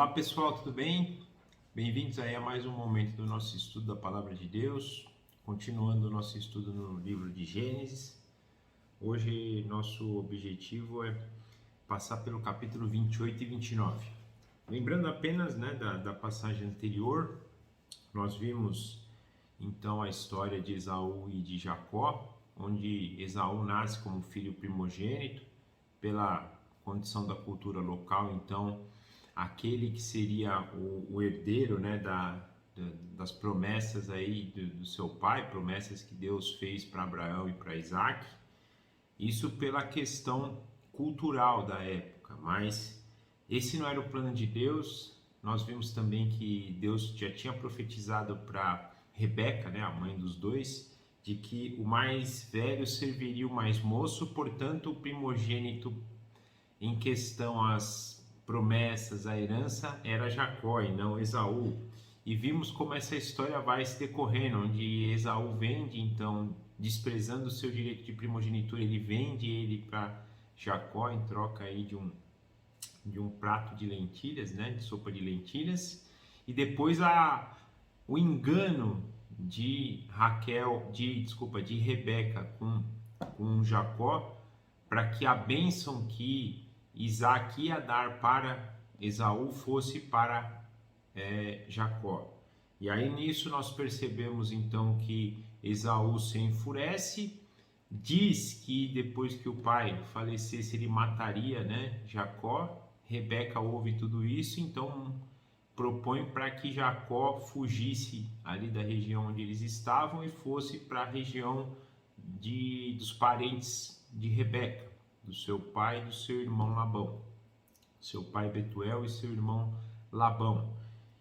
Olá pessoal, tudo bem? Bem-vindos aí a mais um momento do nosso estudo da Palavra de Deus, continuando o nosso estudo no livro de Gênesis. Hoje nosso objetivo é passar pelo capítulo 28 e 29. Lembrando apenas da passagem anterior, nós vimos então a história de Esaú e de Jacó, onde Esaú nasce como filho primogênito, pela condição da cultura local, então aquele que seria o herdeiro, das promessas aí do seu pai, promessas que Deus fez para Abraão e para Isaac, isso pela questão cultural da época, mas esse não era o plano de Deus. Nós vimos também que Deus já tinha profetizado para Rebeca, a mãe dos dois, de que o mais velho serviria o mais moço, portanto o primogênito em questão às promessas, a herança era Jacó e não Esaú. E vimos como essa história vai se decorrendo, onde Esaú vende, então, desprezando o seu direito de primogenitura, ele vende ele para Jacó em troca aí de um prato de lentilhas, de sopa de lentilhas. E depois o engano de de Rebeca com Jacó, para que a bênção que Isaac ia dar para Esaú fosse para Jacó. E aí nisso nós percebemos então que Esaú se enfurece, diz que depois que o pai falecesse ele mataria Jacó. Rebeca ouve tudo isso, então propõe para que Jacó fugisse ali da região onde eles estavam e fosse para a região dos parentes de Rebeca, do seu pai e do seu irmão Labão, seu pai Betuel e seu irmão Labão.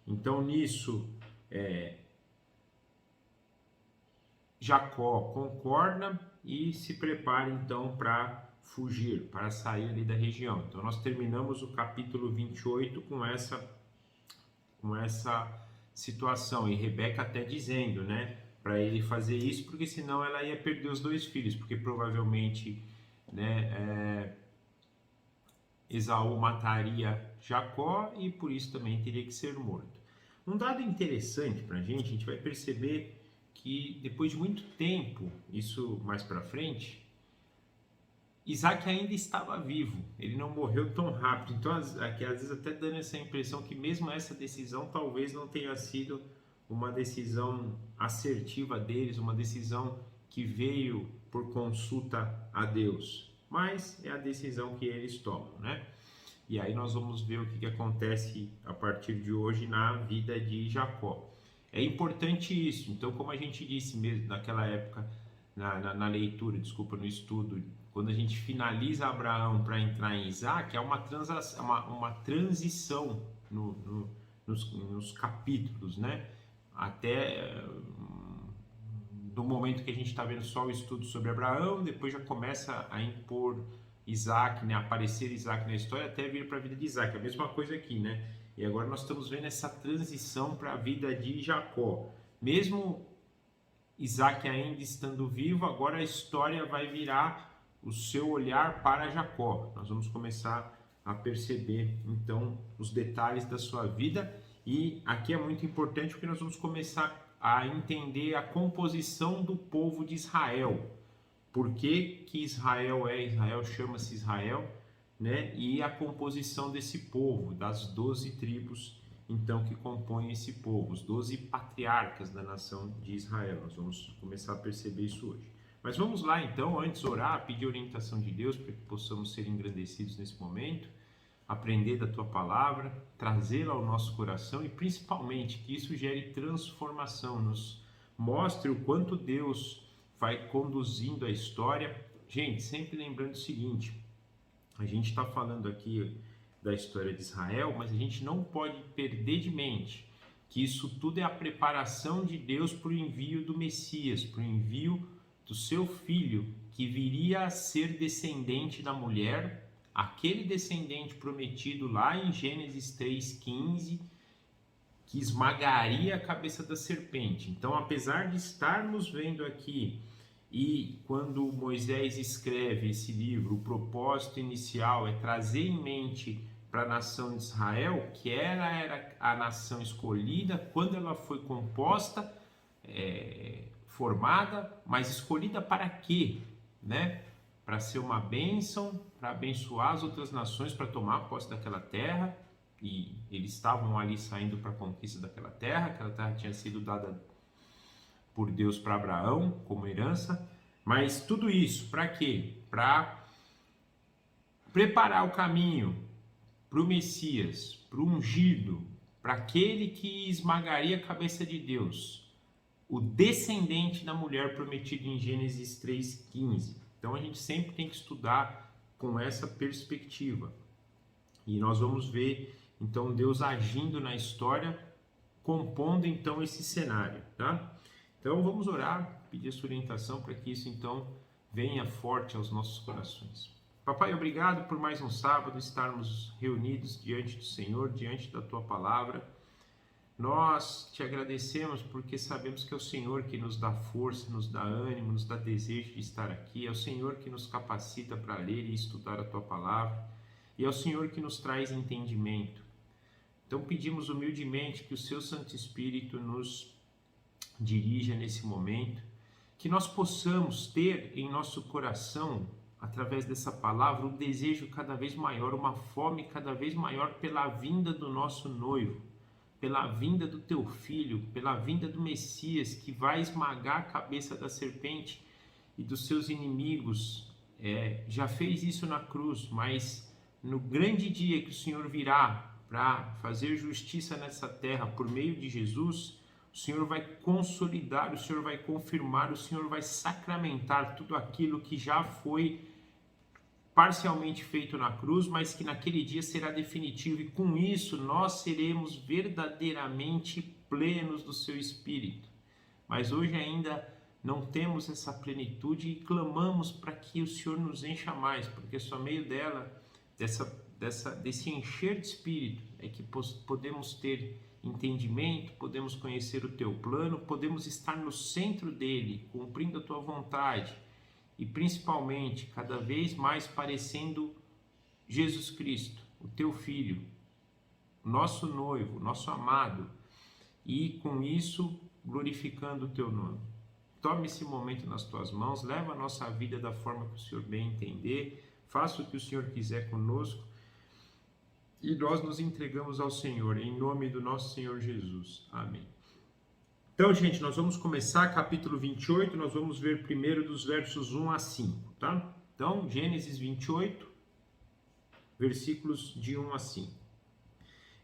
Então nisso Jacó concorda e se prepara então para fugir, para sair ali da região. Então nós terminamos o capítulo 28 com essa situação, e Rebeca até dizendo, para ele fazer isso, porque senão ela ia perder os dois filhos, porque provavelmente Esaú mataria Jacó e por isso também teria que ser morto. Um dado interessante para a gente vai perceber que depois de muito tempo, isso mais para frente, Isaac ainda estava vivo, ele não morreu tão rápido. Então aqui, às vezes até dando essa impressão que mesmo essa decisão talvez não tenha sido uma decisão assertiva deles, uma decisão que veio por consulta a Deus, mas é a decisão que eles tomam, E aí nós vamos ver o que acontece a partir de hoje na vida de Jacó. É importante isso. Então, como a gente disse mesmo naquela época, na leitura, no estudo, quando a gente finaliza Abraão para entrar em Isaac, é uma transição nos capítulos, até do momento que a gente está vendo só o estudo sobre Abraão, depois já começa a impor Isaac, aparecer Isaac na história, até vir para a vida de Isaac. É a mesma coisa aqui, E agora nós estamos vendo essa transição para a vida de Jacó. Mesmo Isaac ainda estando vivo, agora a história vai virar o seu olhar para Jacó. Nós vamos começar a perceber, então, os detalhes da sua vida. E aqui é muito importante porque nós vamos começar a entender a composição do povo de Israel. Por que Israel chama-se Israel, E a composição desse povo, das 12 tribos, então, que compõem esse povo, os 12 patriarcas da nação de Israel. Nós vamos começar a perceber isso hoje. Mas vamos lá, então, antes orar, pedir orientação de Deus para que possamos ser engrandecidos nesse momento, aprender da Tua Palavra, trazê-la ao nosso coração e, principalmente, que isso gere transformação, nos mostre o quanto Deus vai conduzindo a história. Gente, sempre lembrando o seguinte, a gente está falando aqui da história de Israel, mas a gente não pode perder de mente que isso tudo é a preparação de Deus para o envio do Messias, para o envio do seu filho, que viria a ser descendente da mulher, aquele descendente prometido lá em Gênesis 3,15, que esmagaria a cabeça da serpente. Então, apesar de estarmos vendo aqui, e quando Moisés escreve esse livro, o propósito inicial é trazer em mente para a nação de Israel, que era a nação escolhida quando ela foi composta, formada, mas escolhida para quê? Né? Para ser uma bênção, para abençoar as outras nações, para tomar posse daquela terra, e eles estavam ali saindo para a conquista daquela terra. Aquela terra tinha sido dada por Deus para Abraão como herança, mas tudo isso para quê? Para preparar o caminho para o Messias, para o ungido, para aquele que esmagaria a cabeça de Deus, o descendente da mulher prometida em Gênesis 3,15. Então a gente sempre tem que estudar com essa perspectiva. E nós vamos ver então Deus agindo na história, compondo então esse cenário, tá? Então vamos orar, pedir a sua orientação para que isso então venha forte aos nossos corações. Papai, obrigado por mais um sábado estarmos reunidos diante do Senhor, diante da Tua Palavra. Nós te agradecemos porque sabemos que é o Senhor que nos dá força, nos dá ânimo, nos dá desejo de estar aqui. É o Senhor que nos capacita para ler e estudar a Tua Palavra. E é o Senhor que nos traz entendimento. Então pedimos humildemente que o Seu Santo Espírito nos dirija nesse momento, que nós possamos ter em nosso coração, através dessa palavra, um desejo cada vez maior, uma fome cada vez maior pela vinda do nosso noivo, pela vinda do teu filho, pela vinda do Messias, que vai esmagar a cabeça da serpente e dos seus inimigos. Já fez isso na cruz, mas no grande dia que o Senhor virá para fazer justiça nessa terra por meio de Jesus, o Senhor vai consolidar, o Senhor vai confirmar, o Senhor vai sacramentar tudo aquilo que já foi parcialmente feito na cruz, mas que naquele dia será definitivo, e com isso nós seremos verdadeiramente plenos do seu Espírito. Mas hoje ainda não temos essa plenitude e clamamos para que o Senhor nos encha mais, porque só meio desse encher de Espírito é que podemos ter entendimento, podemos conhecer o teu plano, podemos estar no centro dele, cumprindo a tua vontade e principalmente cada vez mais parecendo Jesus Cristo, o teu filho, nosso noivo, nosso amado, e com isso glorificando o teu nome. Tome esse momento nas tuas mãos, leva a nossa vida da forma que o Senhor bem entender, faça o que o Senhor quiser conosco, e nós nos entregamos ao Senhor, em nome do nosso Senhor Jesus. Amém. Então, gente, nós vamos começar capítulo 28, nós vamos ver primeiro dos versos 1 a 5, tá? Então, Gênesis 28, versículos de 1 a 5.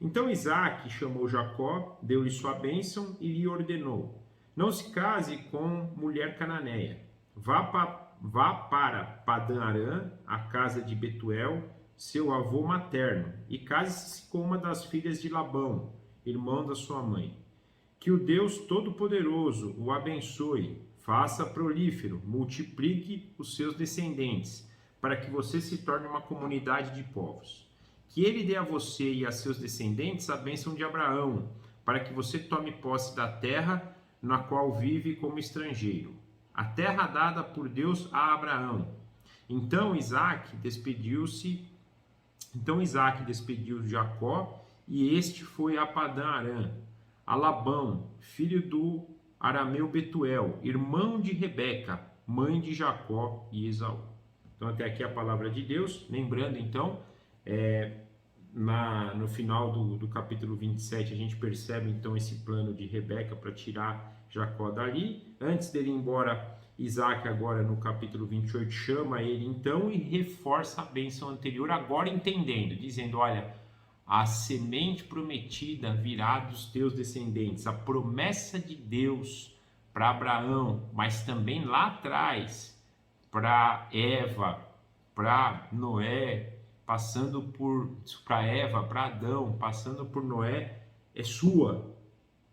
Então Isaac chamou Jacó, deu-lhe sua bênção e lhe ordenou: não se case com mulher cananeia, vá para Padã-Arã, a casa de Betuel, seu avô materno, e case-se com uma das filhas de Labão, irmão da sua mãe. Que o Deus Todo-Poderoso o abençoe, faça prolífero, multiplique os seus descendentes, para que você se torne uma comunidade de povos. Que ele dê a você e a seus descendentes a bênção de Abraão, para que você tome posse da terra na qual vive como estrangeiro, a terra dada por Deus a Abraão. Então Isaac despediu Jacó, e este foi a Padã-Arã, a Labão, filho do arameu Betuel, irmão de Rebeca, mãe de Jacó e Esaú. Então até aqui a palavra de Deus. Lembrando então, no final do capítulo 27, a gente percebe então esse plano de Rebeca para tirar Jacó dali. Antes dele ir embora, Isaac agora no capítulo 28 chama ele então e reforça a bênção anterior, agora entendendo, dizendo: olha, a semente prometida virá dos teus descendentes, a promessa de Deus para Abraão, mas também lá atrás para Eva, para Noé, passando para Eva, para Adão, passando por Noé, é sua.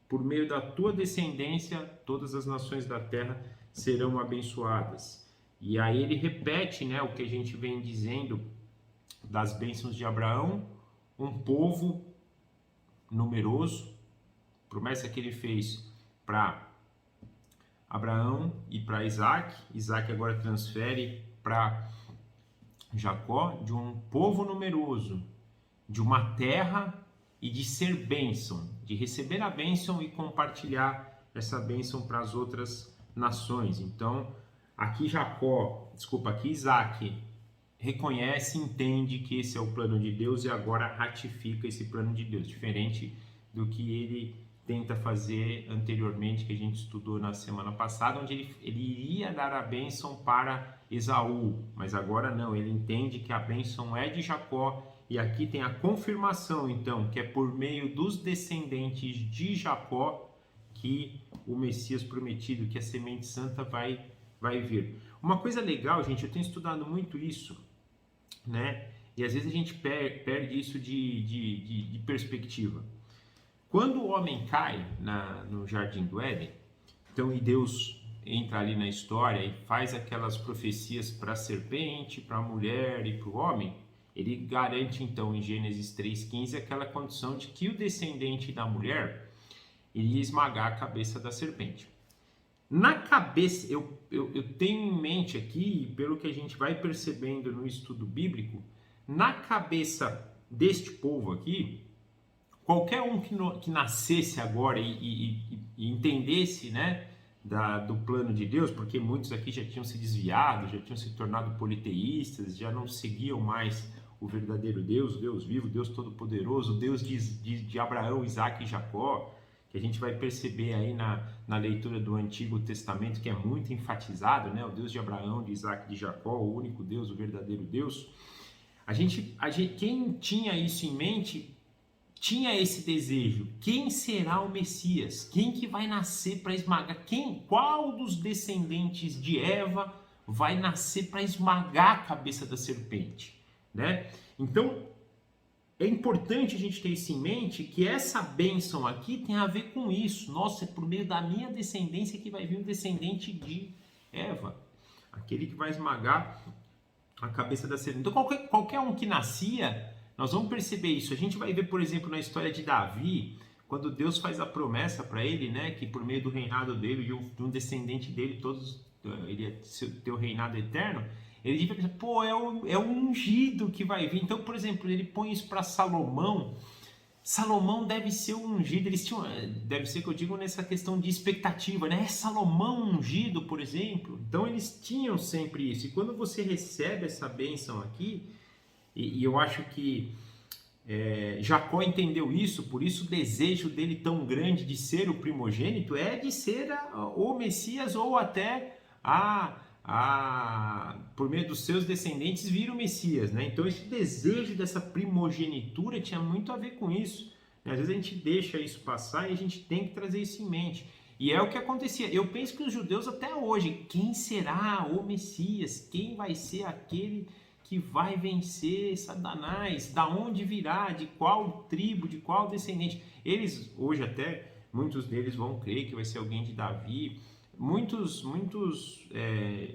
Por meio da tua descendência, todas as nações da terra serão abençoadas. E aí ele repete, né, o que a gente vem dizendo das bênçãos de Abraão, um povo numeroso, promessa que ele fez para Abraão e para Isaac. Isaac agora transfere para Jacó, de um povo numeroso de uma terra e de ser bênção, de receber a bênção e compartilhar essa bênção para as outras nações. Então, aqui Isaac reconhece, entende que esse é o plano de Deus e agora ratifica esse plano de Deus, diferente do que ele tenta fazer anteriormente, que a gente estudou na semana passada, onde ele iria dar a bênção para Esaú, mas agora não, ele entende que a bênção é de Jacó, e aqui tem a confirmação, então, que é por meio dos descendentes de Jacó que o Messias prometido, que a semente santa vai vir. Uma coisa legal, gente, eu tenho estudado muito isso, né? E às vezes a gente perde isso de perspectiva. Quando o homem cai no Jardim do Éden, então, e Deus entra ali na história e faz aquelas profecias para a serpente, para a mulher e para o homem, ele garante então em Gênesis 3,15 aquela condição de que o descendente da mulher iria esmagar a cabeça da serpente. Na cabeça, eu tenho em mente aqui, pelo que a gente vai percebendo no estudo bíblico, na cabeça deste povo aqui, qualquer um que nascesse agora e entendesse, né, do plano de Deus, porque muitos aqui já tinham se desviado, já tinham se tornado politeístas, já não seguiam mais o verdadeiro Deus, o Deus vivo, o Deus todo-poderoso, o Deus de Abraão, Isaac e Jacó, que a gente vai perceber aí na leitura do Antigo Testamento, que é muito enfatizado, né, o Deus de Abraão, de Isaac e de Jacó, o único Deus, o verdadeiro Deus. Quem tinha isso em mente tinha esse desejo. Quem será o Messias? Quem que vai nascer para esmagar? Qual dos descendentes de Eva vai nascer para esmagar a cabeça da serpente? Né? Então, é importante a gente ter isso em mente, que essa bênção aqui tem a ver com isso. Nossa, é por meio da minha descendência que vai vir um descendente de Eva. Aquele que vai esmagar a cabeça da serpente. Então, qualquer um que nascia, nós vamos perceber isso. A gente vai ver, por exemplo, na história de Davi, quando Deus faz a promessa para ele, né, que por meio do reinado dele, de um descendente dele, ele ia ter o reinado eterno. Ele devia pensar, é o ungido que vai vir. Então, por exemplo, ele põe isso para Salomão. Salomão deve ser o ungido. Deve ser que eu digo nessa questão de expectativa, né? É Salomão ungido, por exemplo. Então, eles tinham sempre isso. E quando você recebe essa bênção aqui, e eu acho que Jacó entendeu isso, por isso o desejo dele tão grande de ser o primogênito é de ser o Messias ou até por meio dos seus descendentes vir o Messias, né? Então esse desejo dessa primogenitura tinha muito a ver com isso, né? Às vezes a gente deixa isso passar e a gente tem que trazer isso em mente. E é o que acontecia. Eu penso que os judeus até hoje, quem será o Messias? Quem vai ser aquele que vai vencer Satanás? Da onde virá? De qual tribo? De qual descendente? Eles, hoje até, muitos deles vão crer que vai ser alguém de Davi. Muitos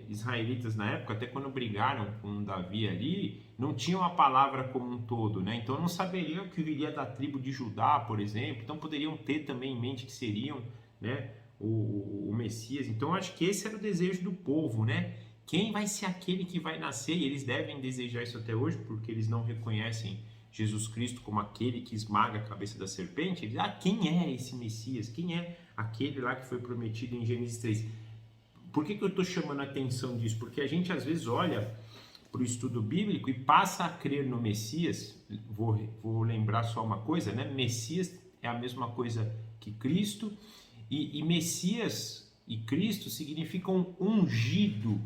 israelitas na época, até quando brigaram com Davi ali, não tinham a palavra como um todo, né? Então não saberiam que viria da tribo de Judá, por exemplo. Então poderiam ter também em mente que seriam, né, o Messias. Então acho que esse era o desejo do povo, né? Quem vai ser aquele que vai nascer? E eles devem desejar isso até hoje, porque eles não reconhecem Jesus Cristo como aquele que esmaga a cabeça da serpente. Eles dizem, quem é esse Messias? Quem é aquele lá que foi prometido em Gênesis 3? Por que eu estou chamando a atenção disso? Porque a gente às vezes olha para o estudo bíblico e passa a crer no Messias. Vou lembrar só uma coisa, né? Messias é a mesma coisa que Cristo, e Messias e Cristo significam ungido,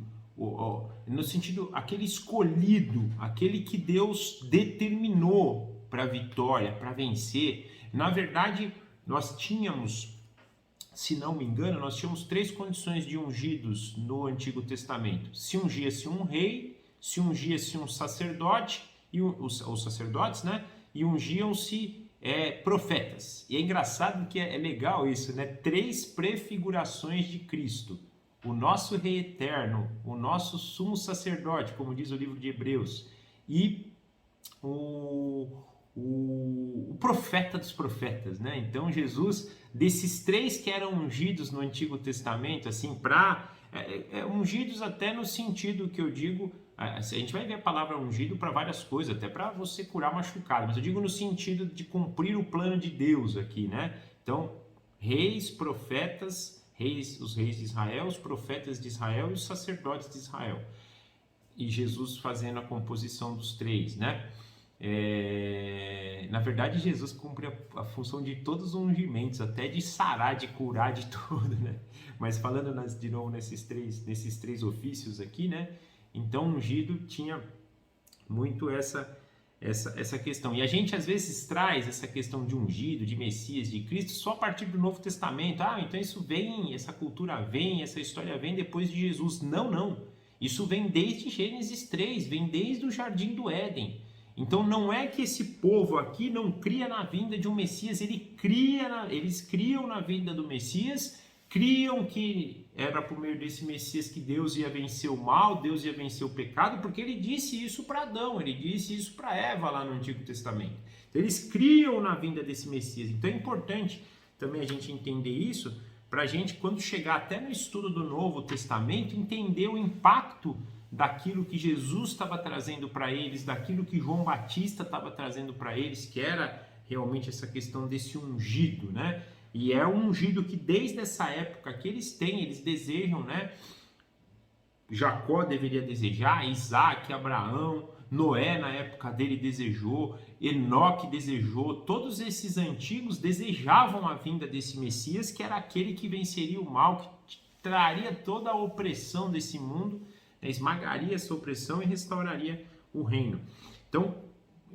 no sentido, aquele escolhido, aquele que Deus determinou para a vitória, para vencer. Na verdade, nós tínhamos, se não me engano, nós tínhamos 3 condições de ungidos no Antigo Testamento. Se ungia-se um rei, se ungia-se um sacerdote, os sacerdotes, né? E ungiam-se profetas. E é engraçado que é legal isso, né? 3 prefigurações de Cristo. O nosso Rei Eterno, o nosso Sumo Sacerdote, como diz o livro de Hebreus, e o profeta dos profetas, né? Então Jesus, desses 3 que eram ungidos no Antigo Testamento, assim, ungidos até no sentido que eu digo a gente vai ver a palavra ungido para várias coisas, até para você curar machucado, mas eu digo no sentido de cumprir o plano de Deus aqui, né? Então, reis, profetas, os reis de Israel, os profetas de Israel e os sacerdotes de Israel. E Jesus fazendo a composição dos três, né? Na verdade, Jesus cumpre a função de todos os ungimentos, até de sarar, de curar, de tudo, né? Mas falando de novo nesses três ofícios aqui, né? Então, ungido tinha muito essa questão. E a gente às vezes traz essa questão de ungido, de Messias, de Cristo, só a partir do Novo Testamento. Então isso vem, essa cultura vem, essa história vem depois de Jesus. Não. Isso vem desde Gênesis 3, vem desde o Jardim do Éden. Então não é que esse povo aqui não cria na vinda de um Messias, eles criam na vinda do Messias, criam que era por meio desse Messias que Deus ia vencer o mal, Deus ia vencer o pecado, porque ele disse isso para Adão, ele disse isso para Eva lá no Antigo Testamento. Então, eles criam na vinda desse Messias. Então é importante também a gente entender isso, para a gente, quando chegar até no estudo do Novo Testamento, entender o impacto daquilo que Jesus estava trazendo para eles, daquilo que João Batista estava trazendo para eles, que era realmente essa questão desse ungido, né? E é um ungido que desde essa época que eles desejam, né? Jacó deveria desejar, Isaac, Abraão, Noé na época dele desejou, Enoque desejou, todos esses antigos desejavam a vinda desse Messias, que era aquele que venceria o mal, que traria toda a opressão desse mundo, esmagaria essa opressão e restauraria o reino. Então,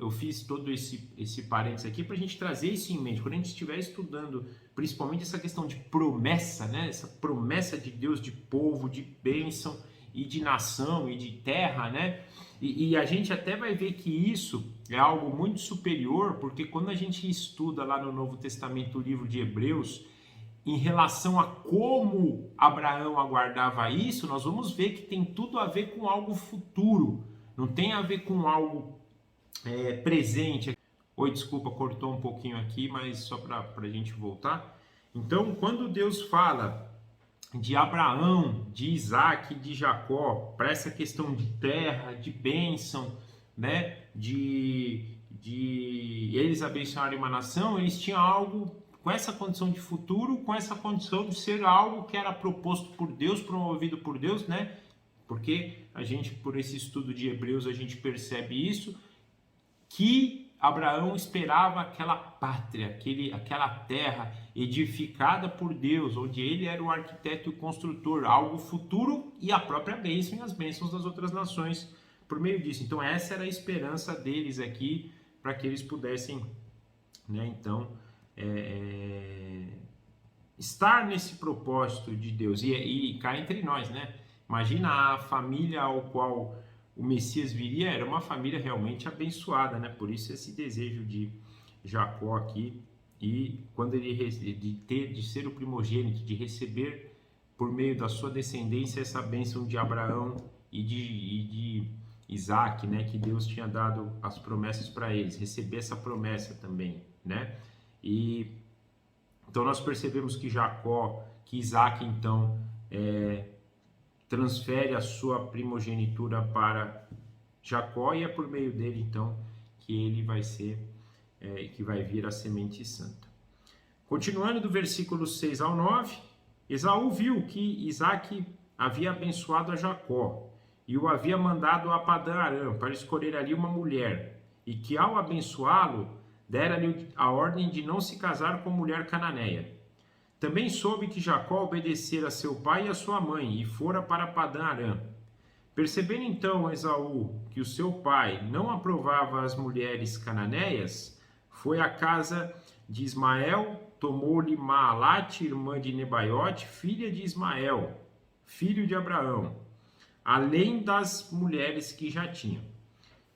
eu fiz todo esse parênteses aqui para a gente trazer isso em mente. Quando a gente estiver estudando, principalmente essa questão de promessa, né? Essa promessa de Deus, de povo, de bênção e de nação e de terra, né? E a gente até vai ver que isso é algo muito superior, porque quando a gente estuda lá no Novo Testamento o livro de Hebreus, em relação a como Abraão aguardava isso, nós vamos ver que tem tudo a ver com algo futuro, não tem a ver com algo presente. Oi, desculpa, cortou um pouquinho aqui, mas só para a gente voltar. Então, quando Deus fala de Abraão, de Isaac, de Jacó, para essa questão de terra, de bênção, né, de eles abençoarem uma nação, eles tinham algo com essa condição de futuro, com essa condição de ser algo que era proposto por Deus, promovido por Deus, né? Porque a gente, por esse estudo de Hebreus, a gente percebe isso, que Abraão esperava aquela pátria, aquela terra edificada por Deus, onde ele era o arquiteto e o construtor, algo futuro e a própria bênção e as bênçãos das outras nações por meio disso. Então essa era a esperança deles aqui, para que eles pudessem, né, então, estar nesse propósito de Deus. E cá entre nós, né? Imagina a família ao qual o Messias viria, era uma família realmente abençoada, né? Por isso esse desejo de Jacó aqui, e quando ele de ser o primogênito, de receber por meio da sua descendência essa bênção de Abraão e de Isaac, né? Que Deus tinha dado as promessas para eles, receber essa promessa também, né? E então nós percebemos que Isaac então transfere a sua primogenitura para Jacó, e é por meio dele então que ele vai ser, que vai vir a semente santa. Continuando do versículo 6 ao 9, Esaú viu que Isaac havia abençoado a Jacó e o havia mandado a Padã-Arã para escolher ali uma mulher, e que ao abençoá-lo dera-lhe a ordem de não se casar com mulher cananeia. Também soube que Jacó obedecera a seu pai e a sua mãe, e fora para Padã-Arã. Percebendo então Esaú que o seu pai não aprovava as mulheres cananeias, foi à casa de Ismael, tomou-lhe Maalate, irmã de Nebaiote, filha de Ismael, filho de Abraão, além das mulheres que já tinham.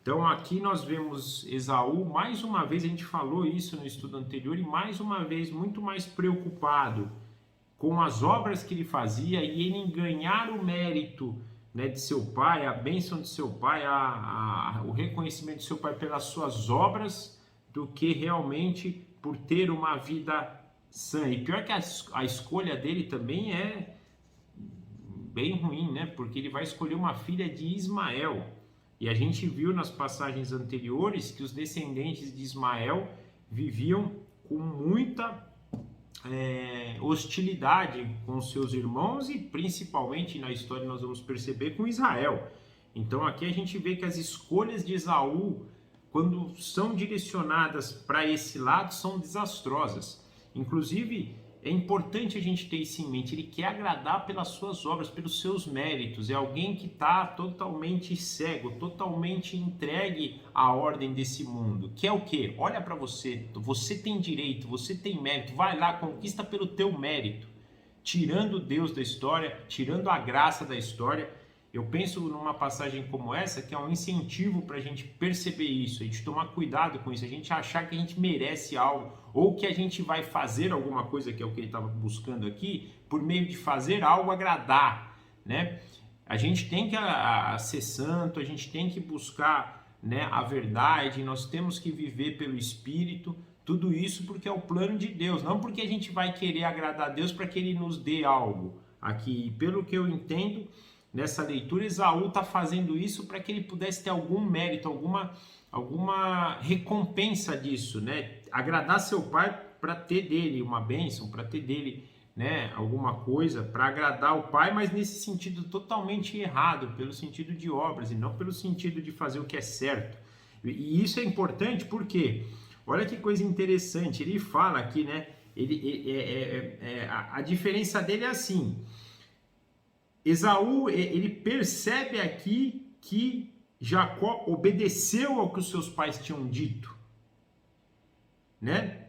Então aqui nós vemos Esaú, mais uma vez, a gente falou isso no estudo anterior, e mais uma vez muito mais preocupado com as obras que ele fazia e em ganhar o mérito, né, de seu pai, a bênção de seu pai, o reconhecimento de seu pai pelas suas obras, do que realmente por ter uma vida sã. E pior que a escolha dele também bem ruim, né? Porque ele vai escolher uma filha de Ismael. E a gente viu nas passagens anteriores que os descendentes de Ismael viviam com muita hostilidade com seus irmãos e principalmente na história nós vamos perceber com Israel. Então aqui a gente vê que as escolhas de Esaú, quando são direcionadas para esse lado, são desastrosas. Inclusive, é importante a gente ter isso em mente. Ele quer agradar pelas suas obras, pelos seus méritos. É alguém que está totalmente cego, totalmente entregue à ordem desse mundo. Que é o quê? Olha para você. Você tem direito, você tem mérito. Vai lá, conquista pelo teu mérito. Tirando Deus da história, tirando a graça da história. Eu penso numa passagem como essa, que é um incentivo para a gente perceber isso, a gente tomar cuidado com isso, a gente achar que a gente merece algo, ou que a gente vai fazer alguma coisa, que é o que ele estava buscando aqui, por meio de fazer algo agradar, né? A gente tem que ser santo, a gente tem que buscar, né, a verdade, nós temos que viver pelo Espírito, tudo isso porque é o plano de Deus, não porque a gente vai querer agradar a Deus para que Ele nos dê algo. Aqui, pelo que eu entendo, nessa leitura, Esaú está fazendo isso para que ele pudesse ter algum mérito, alguma recompensa disso, né? Agradar seu pai para ter dele uma bênção, para ter dele, né, alguma coisa, para agradar o pai, mas nesse sentido totalmente errado, pelo sentido de obras e não pelo sentido de fazer o que é certo. E isso é importante porque, olha que coisa interessante, ele fala aqui, né? A diferença dele é assim. Esaú, ele percebe aqui que Jacó obedeceu ao que os seus pais tinham dito, né?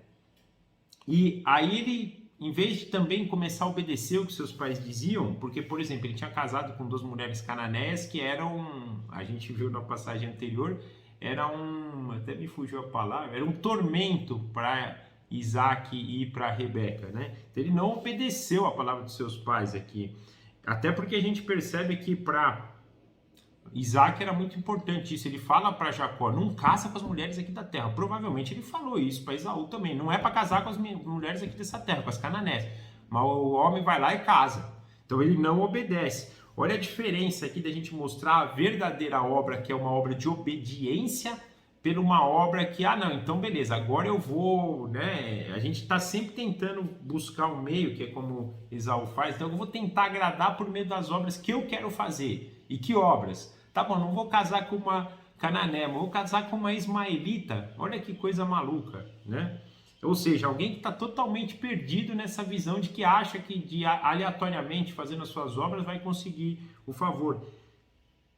E aí ele, em vez de também começar a obedecer o que seus pais diziam, porque, por exemplo, ele tinha casado com 2 mulheres cananeias que eram, a gente viu na passagem anterior, até me fugiu a palavra, era um tormento para Isaac e para Rebeca, né? Então ele não obedeceu a palavra dos seus pais aqui. Até porque a gente percebe que para Isaac era muito importante isso. Ele fala para Jacó, não casa com as mulheres aqui da terra. Provavelmente ele falou isso para Esaú também. Não é para casar com as mulheres aqui dessa terra, com as cananés. Mas o homem vai lá e casa. Então ele não obedece. Olha a diferença aqui da gente mostrar a verdadeira obra, que é uma obra de obediência, por uma obra que, não, então beleza, agora eu vou, né? A gente está sempre tentando buscar um meio, que é como Esaú faz, então eu vou tentar agradar por meio das obras que eu quero fazer. E que obras? Tá bom, não vou casar com uma canané, mas vou casar com uma ismaelita. Olha que coisa maluca, né? Ou seja, alguém que está totalmente perdido nessa visão de que acha que aleatoriamente fazendo as suas obras vai conseguir o favor.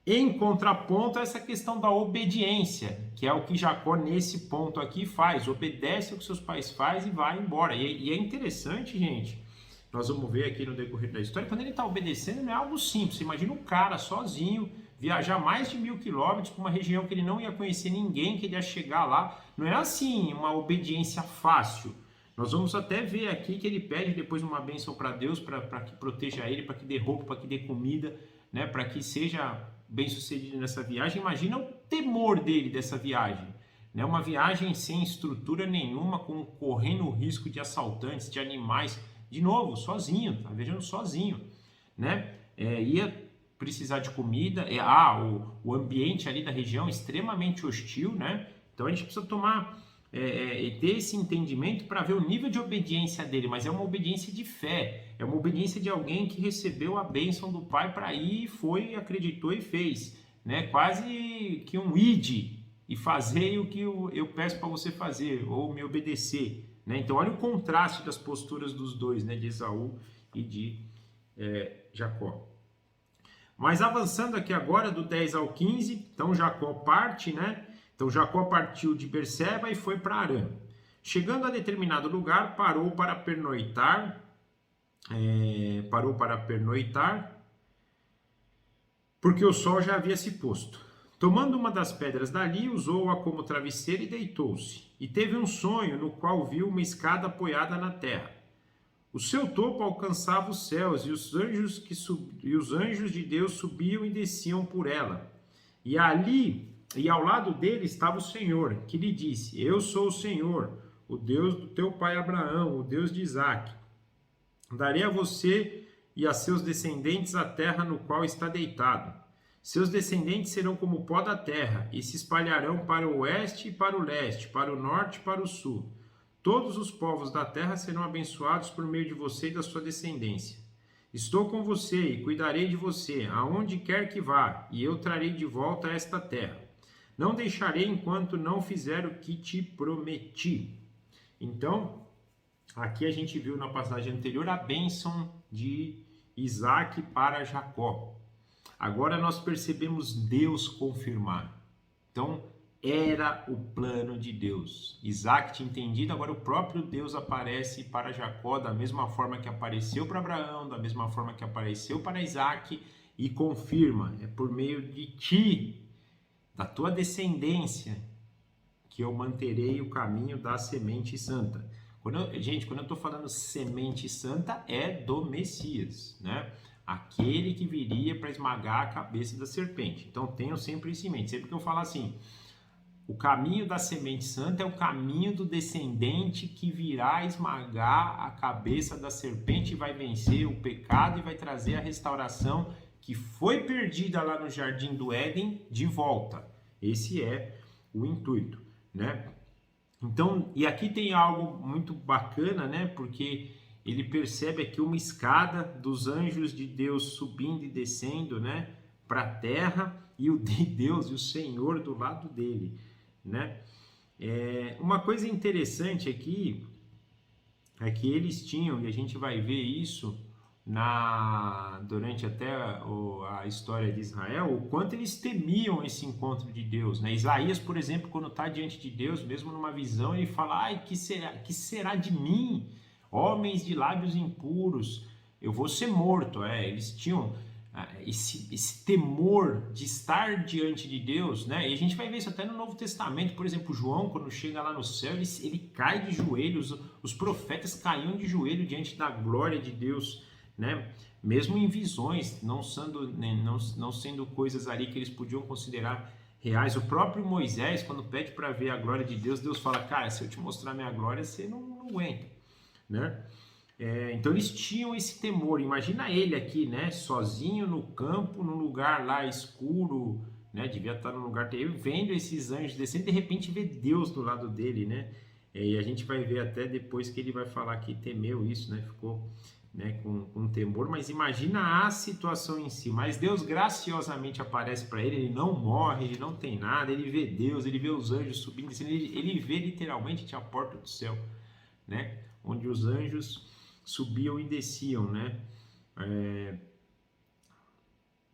Em contraponto a essa questão da obediência, que é o que Jacó nesse ponto aqui faz, obedece ao que seus pais fazem e vai embora. E é interessante, gente, nós vamos ver aqui no decorrer da história, quando ele está obedecendo não é algo simples. Você imagina um cara sozinho, viajar mais de 1000 quilômetros para uma região que ele não ia conhecer ninguém, que ele ia chegar lá. Não é assim uma obediência fácil. Nós vamos até ver aqui que ele pede depois uma bênção para Deus, para que proteja ele, para que dê roupa, para que dê comida, né, para que seja bem sucedido nessa viagem. Imagina o temor dele dessa viagem, né? Uma viagem sem estrutura nenhuma, correndo o risco de assaltantes, de animais, de novo, sozinho, tá viajando sozinho, né? Ia precisar de comida, o ambiente ali da região extremamente hostil, né? Então a gente precisa ter esse entendimento para ver o nível de obediência dele, mas é uma obediência de fé, é uma obediência de alguém que recebeu a bênção do pai para ir, foi, acreditou e fez, né? Quase que um ide e fazer o que eu peço para você fazer, ou me obedecer, né? Então olha o contraste das posturas dos dois, né? De Esaú e de Jacó. Mas avançando aqui agora do 10 ao 15, então Jacó parte, né? Então Jacó partiu de Berseba e foi para Harã. Chegando a determinado lugar, parou para pernoitar, porque o sol já havia se posto. Tomando uma das pedras dali, usou-a como travesseiro e deitou-se. E teve um sonho no qual viu uma escada apoiada na terra. O seu topo alcançava os céus, e os anjos de Deus subiam e desciam por ela. E ao lado dele estava o Senhor, que lhe disse: Eu sou o Senhor, o Deus do teu pai Abraão, o Deus de Isaque. Darei a você e a seus descendentes a terra no qual está deitado. Seus descendentes serão como o pó da terra, e se espalharão para o oeste e para o leste, para o norte e para o sul. Todos os povos da terra serão abençoados por meio de você e da sua descendência. Estou com você e cuidarei de você, aonde quer que vá, e eu trarei de volta a esta terra. Não deixarei enquanto não fizer o que te prometi. Então, aqui a gente viu na passagem anterior a bênção de Isaac para Jacó. Agora nós percebemos Deus confirmar. Então, era o plano de Deus. Isaac tinha entendido, agora o próprio Deus aparece para Jacó da mesma forma que apareceu para Abraão, da mesma forma que apareceu para Isaac e confirma, é por meio de ti, da tua descendência, que eu manterei o caminho da semente santa. Quando eu estou falando semente santa, é do Messias, né? Aquele que viria para esmagar a cabeça da serpente. Então tenham sempre isso em mente. Sempre que eu falar assim, o caminho da semente santa é o caminho do descendente que virá esmagar a cabeça da serpente e vai vencer o pecado e vai trazer a restauração que foi perdida lá no Jardim do Éden de volta. Esse é o intuito, né? Então, e aqui tem algo muito bacana, né? Porque ele percebe aqui uma escada dos anjos de Deus subindo e descendo, né? Para a terra e o de Deus e o Senhor do lado dele, né? Uma coisa interessante aqui é que eles tinham, e a gente vai ver isso durante até a história de Israel, o quanto eles temiam esse encontro de Deus, né? Isaías, por exemplo, quando está diante de Deus, mesmo numa visão, ele fala: ai, que será de mim, homens de lábios impuros, eu vou ser morto. Eles tinham esse temor de estar diante de Deus, né? E a gente vai ver isso até no Novo Testamento. Por exemplo, João, quando chega lá no céu, ele cai de joelhos, os profetas caíam de joelho diante da glória de Deus, né? Mesmo em visões, não sendo coisas ali que eles podiam considerar reais. O próprio Moisés, quando pede para ver a glória de Deus, Deus fala: cara, se eu te mostrar minha glória, você não aguenta, né? Então eles tinham esse temor. Imagina ele aqui, né, sozinho no campo, num lugar lá escuro, né, devia estar num lugar terrível, vendo esses anjos descendo, de repente vê Deus do lado dele, né? E a gente vai ver até depois que ele vai falar que temeu isso, né, ficou, né, com temor. Mas imagina a situação em si. Mas Deus graciosamente aparece para ele, ele não morre, ele não tem nada, ele vê Deus, ele vê os anjos subindo e descendo, ele vê literalmente a porta do céu, né, onde os anjos subiam e desciam, né?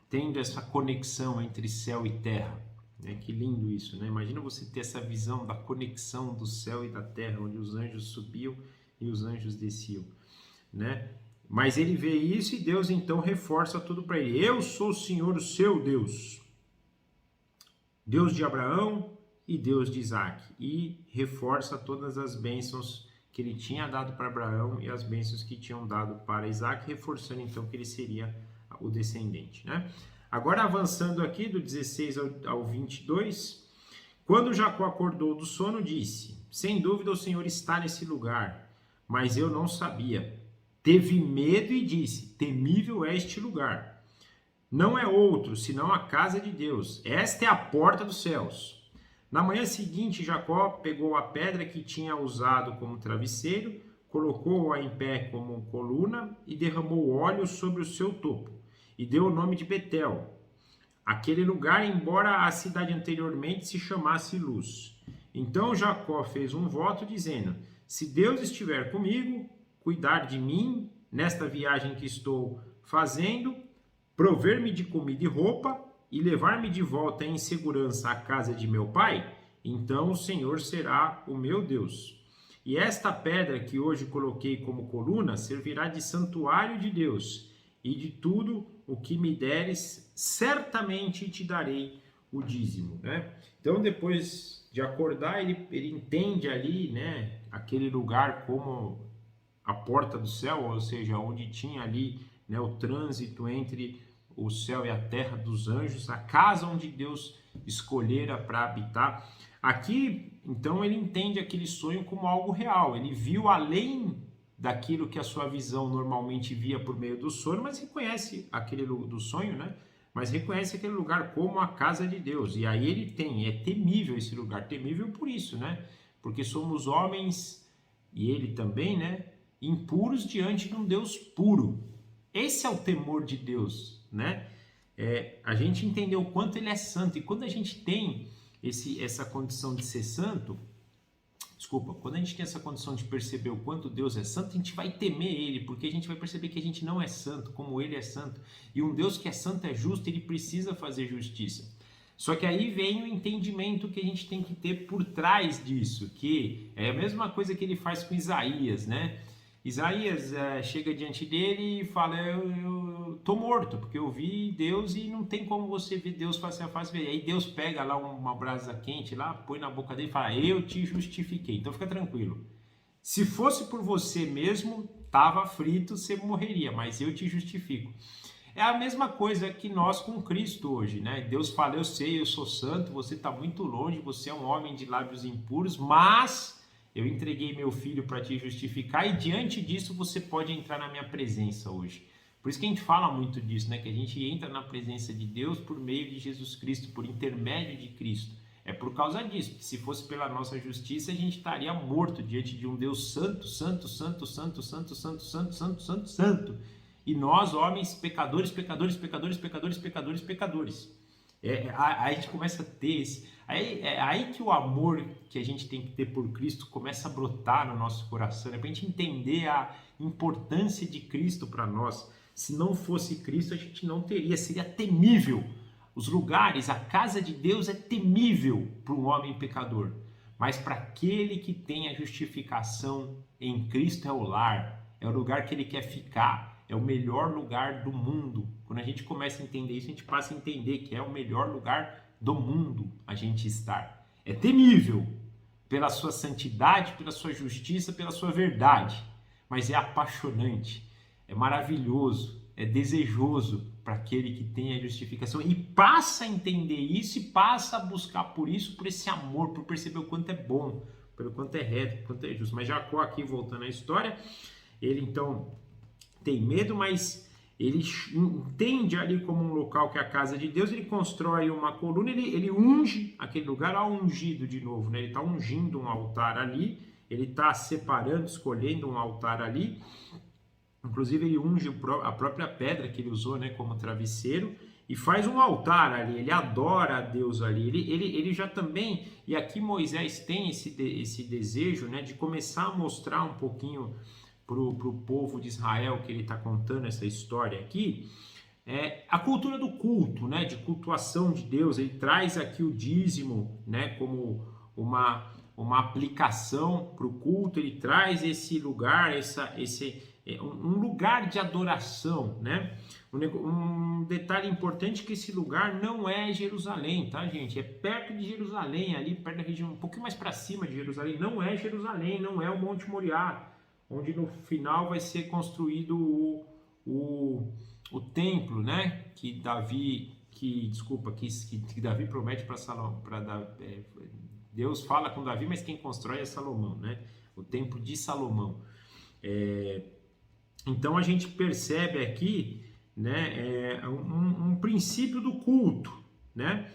Tendo essa conexão entre céu e terra, né? Que lindo isso, né? Imagina você ter essa visão da conexão do céu e da terra, onde os anjos subiam e os anjos desciam, né? Mas ele vê isso e Deus então reforça tudo para ele. Eu sou o Senhor, o seu Deus, Deus de Abraão e Deus de Isaac, e reforça todas as bênçãos que ele tinha dado para Abraão e as bênçãos que tinham dado para Isaac, reforçando então que ele seria o descendente, né? Agora avançando aqui do 16 ao 22, quando Jacó acordou do sono, disse: sem dúvida o Senhor está nesse lugar, mas eu não sabia. Teve medo e disse: temível é este lugar. Não é outro, senão a casa de Deus. Esta é a porta dos céus. Na manhã seguinte, Jacó pegou a pedra que tinha usado como travesseiro, colocou-a em pé como coluna e derramou óleo sobre o seu topo, e deu o nome de Betel, aquele lugar, embora a cidade anteriormente se chamasse Luz. Então Jacó fez um voto dizendo: se Deus estiver comigo, cuidar de mim nesta viagem que estou fazendo, prover-me de comida e roupa, e levar-me de volta em segurança à casa de meu pai, então o Senhor será o meu Deus. E esta pedra que hoje coloquei como coluna servirá de santuário de Deus, e de tudo o que me deres, certamente te darei o dízimo, né? Então, depois de acordar, ele entende ali, né, aquele lugar como a porta do céu, ou seja, onde tinha ali, né, o trânsito entre o céu e a terra dos anjos, a casa onde Deus escolhera para habitar. Aqui, então, ele entende aquele sonho como algo real. Ele viu além daquilo que a sua visão normalmente via por meio do sonho, mas reconhece aquele do sonho, né? Mas reconhece aquele lugar como a casa de Deus. E aí ele tem, é temível esse lugar, temível por isso, né? Porque somos homens, e ele também, né? Impuros diante de um Deus puro. Esse é o temor de Deus, né? A gente entender o quanto ele é santo. E quando a gente tem essa condição de ser santo, quando a gente tem essa condição de perceber o quanto Deus é santo, a gente vai temer ele, porque a gente vai perceber que a gente não é santo, como ele é santo. E um Deus que é santo é justo, ele precisa fazer justiça. Só que aí vem o entendimento que a gente tem que ter por trás disso, que é a mesma coisa que ele faz com Isaías, né? Isaías chega diante dele e fala, eu tô morto, porque eu vi Deus e não tem como você ver Deus face a face. Aí Deus pega lá uma brasa quente, lá, põe na boca dele e fala, eu te justifiquei. Então fica tranquilo. Se fosse por você mesmo, tava frito, você morreria, mas eu te justifico. É a mesma coisa que nós com Cristo hoje, né? Deus fala, eu sei, eu sou santo, você está muito longe, você é um homem de lábios impuros, mas eu entreguei meu filho para te justificar e diante disso você pode entrar na minha presença hoje. Por isso que a gente fala muito disso, né? Que a gente entra na presença de Deus por meio de Jesus Cristo, por intermédio de Cristo. É por causa disso, que se fosse pela nossa justiça, a gente estaria morto diante de um Deus santo, santo, santo, santo, santo, santo, santo, santo, santo, santo. E nós, homens, pecadores, pecadores, pecadores, pecadores, pecadores, pecadores. Aí a gente começa a ter esse... Aí que o amor que a gente tem que ter por Cristo começa a brotar no nosso coração, né? Para a gente entender a importância de Cristo para nós. Se não fosse Cristo, a gente não teria, seria temível. Os lugares, a casa de Deus é temível para um homem pecador. Mas para aquele que tem a justificação em Cristo é o lar, é o lugar que ele quer ficar. É o melhor lugar do mundo. Quando a gente começa a entender isso, a gente passa a entender que é o melhor lugar do mundo a gente estar. É temível pela sua santidade, pela sua justiça, pela sua verdade. Mas é apaixonante, é maravilhoso, é desejoso para aquele que tem a justificação. E passa a entender isso e passa a buscar por isso, por esse amor, por perceber o quanto é bom, pelo quanto é reto, o quanto é justo. Mas Jacó aqui, voltando à história, ele então... tem medo, mas ele entende ali como um local que é a casa de Deus, ele constrói uma coluna, ele unge aquele lugar, ó, ungido de novo, né? Ele está ungindo um altar ali, ele está separando, escolhendo um altar ali, inclusive ele unge a própria pedra que ele usou, né, como travesseiro, e faz um altar ali, ele adora a Deus ali, ele já também, e aqui Moisés tem esse desejo, né, de começar a mostrar um pouquinho para o povo de Israel, que ele está contando essa história aqui, a cultura do culto, né, de cultuação de Deus. Ele traz aqui o dízimo, né, como uma aplicação para o culto, ele traz esse lugar, um lugar de adoração, né? Um detalhe importante é que esse lugar não é Jerusalém, tá, gente? É perto de Jerusalém, ali perto da região, um pouquinho mais para cima de Jerusalém. Não é Jerusalém, não é o Monte Moriá, onde no final vai ser construído o templo, né? Que Davi promete para Salomão, Deus fala com Davi, mas quem constrói é Salomão, né? O templo de Salomão. Então a gente percebe aqui, né, um princípio do culto, né?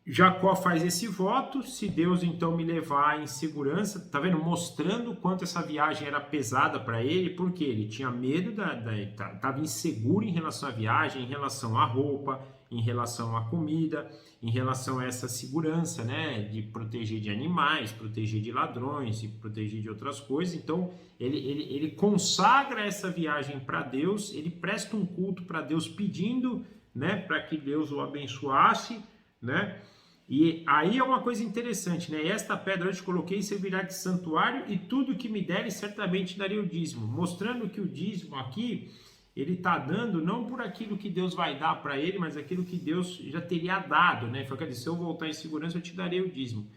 Jacó faz esse voto, se Deus então me levar em segurança, tá vendo? Mostrando o quanto essa viagem era pesada para ele, porque ele tinha medo, estava inseguro em relação à viagem, em relação à roupa, em relação à comida, em relação a essa segurança, né? De proteger de animais, proteger de ladrões e proteger de outras coisas. Então ele consagra essa viagem para Deus, ele presta um culto para Deus pedindo, né? Para que Deus o abençoasse, né? E aí é uma coisa interessante, né? Esta pedra eu te coloquei servirá de santuário e tudo que me deres certamente darei o dízimo. Mostrando que o dízimo aqui, ele está dando não por aquilo que Deus vai dar para ele, mas aquilo que Deus já teria dado, né? Foi, quer dizer, se eu voltar em segurança, eu te darei o dízimo.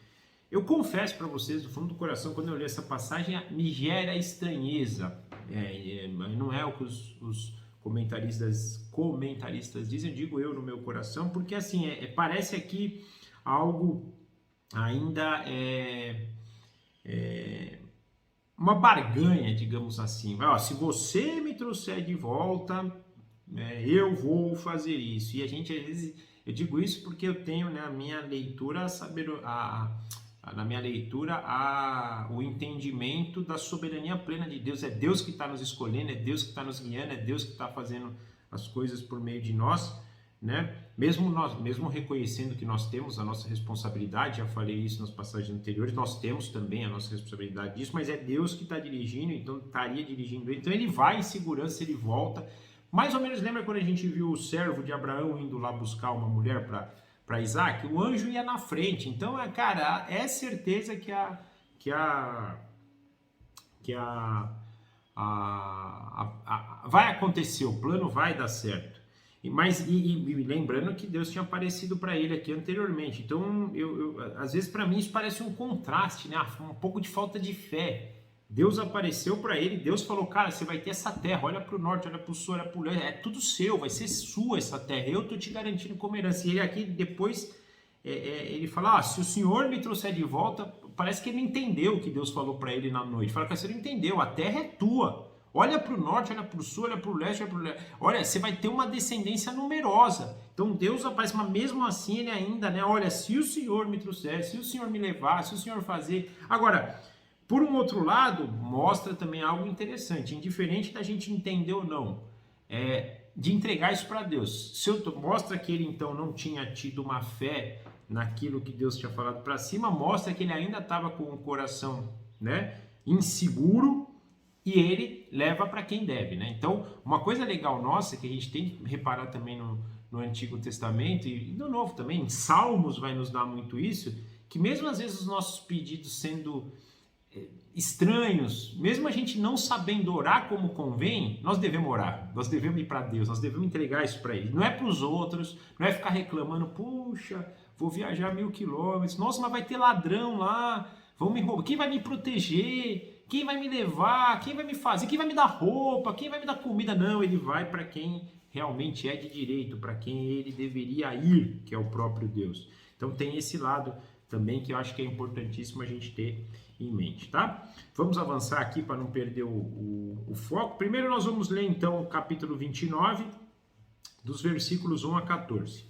Eu confesso para vocês, do fundo do coração, quando eu li essa passagem, me gera estranheza. Não é o que os comentaristas dizem, digo eu no meu coração, porque assim, parece aqui algo ainda uma barganha, digamos assim. Ó, se você me trouxer de volta, eu vou fazer isso. E a gente, às vezes, eu digo isso porque eu tenho, né, a minha leitura, na minha leitura, o entendimento da soberania plena de Deus. É Deus que está nos escolhendo, é Deus que está nos guiando, é Deus que está fazendo as coisas por meio de nós, né? Mesmo reconhecendo que nós temos a nossa responsabilidade, já falei isso nas passagens anteriores, nós temos também a nossa responsabilidade disso, mas é Deus que está dirigindo, então estaria dirigindo ele, então ele vai em segurança, ele volta. Mais ou menos lembra quando a gente viu o servo de Abraão indo lá buscar uma mulher para Isaac? O anjo ia na frente, então, cara, é certeza vai acontecer, o plano vai dar certo. Mas lembrando que Deus tinha aparecido para ele aqui anteriormente. Então, às vezes para mim isso parece um contraste, né? Um pouco de falta de fé. Deus apareceu para ele, Deus falou, cara, você vai ter essa terra, olha para o norte, olha para o sul, olha para o leste, é tudo seu, vai ser sua essa terra, eu estou te garantindo como herança. E ele aqui depois, ele fala, se o Senhor me trouxer de volta, parece que ele não entendeu o que Deus falou para ele na noite. Fala, cara, você não entendeu, a terra é tua. Olha para o norte, olha para o sul, olha para o leste, olha, você vai ter uma descendência numerosa. Então Deus aparece, mas mesmo assim ele ainda, né? Olha, se o Senhor me trouxer, se o Senhor me levar, se o Senhor fazer. Agora, por um outro lado, mostra também algo interessante, indiferente da gente entender ou não, de entregar isso para Deus. Mostra que ele então não tinha tido uma fé naquilo que Deus tinha falado para cima, mostra que ele ainda estava com o coração, né, inseguro, e ele leva para quem deve, né? Então, uma coisa legal nossa, que a gente tem que reparar também no Antigo Testamento, e no Novo também, em Salmos vai nos dar muito isso, que mesmo às vezes os nossos pedidos sendo estranhos, mesmo a gente não sabendo orar como convém, nós devemos orar, nós devemos ir para Deus, nós devemos entregar isso para Ele. Não é para os outros, não é ficar reclamando, puxa, vou viajar 1000 quilômetros, nossa, mas vai ter ladrão lá, vão me roubar, quem vai me proteger? Quem vai me levar? Quem vai me fazer? Quem vai me dar roupa? Quem vai me dar comida? Não, ele vai para quem realmente é de direito, para quem ele deveria ir, que é o próprio Deus. Então tem esse lado também que eu acho que é importantíssimo a gente ter em mente, tá? Vamos avançar aqui para não perder o foco. Primeiro nós vamos ler então o capítulo 29, dos versículos 1 a 14.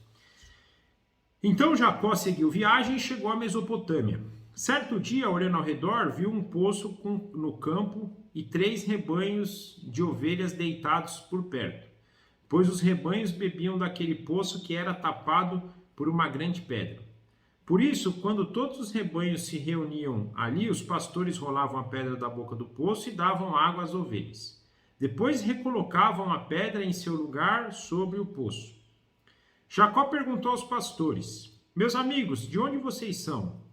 Então Jacó seguiu viagem e chegou à Mesopotâmia. Certo dia, olhando ao redor, viu um poço no campo e 3 rebanhos de ovelhas deitados por perto, pois os rebanhos bebiam daquele poço que era tapado por uma grande pedra. Por isso, quando todos os rebanhos se reuniam ali, os pastores rolavam a pedra da boca do poço e davam água às ovelhas. Depois recolocavam a pedra em seu lugar sobre o poço. Jacó perguntou aos pastores, meus amigos, de onde vocês são?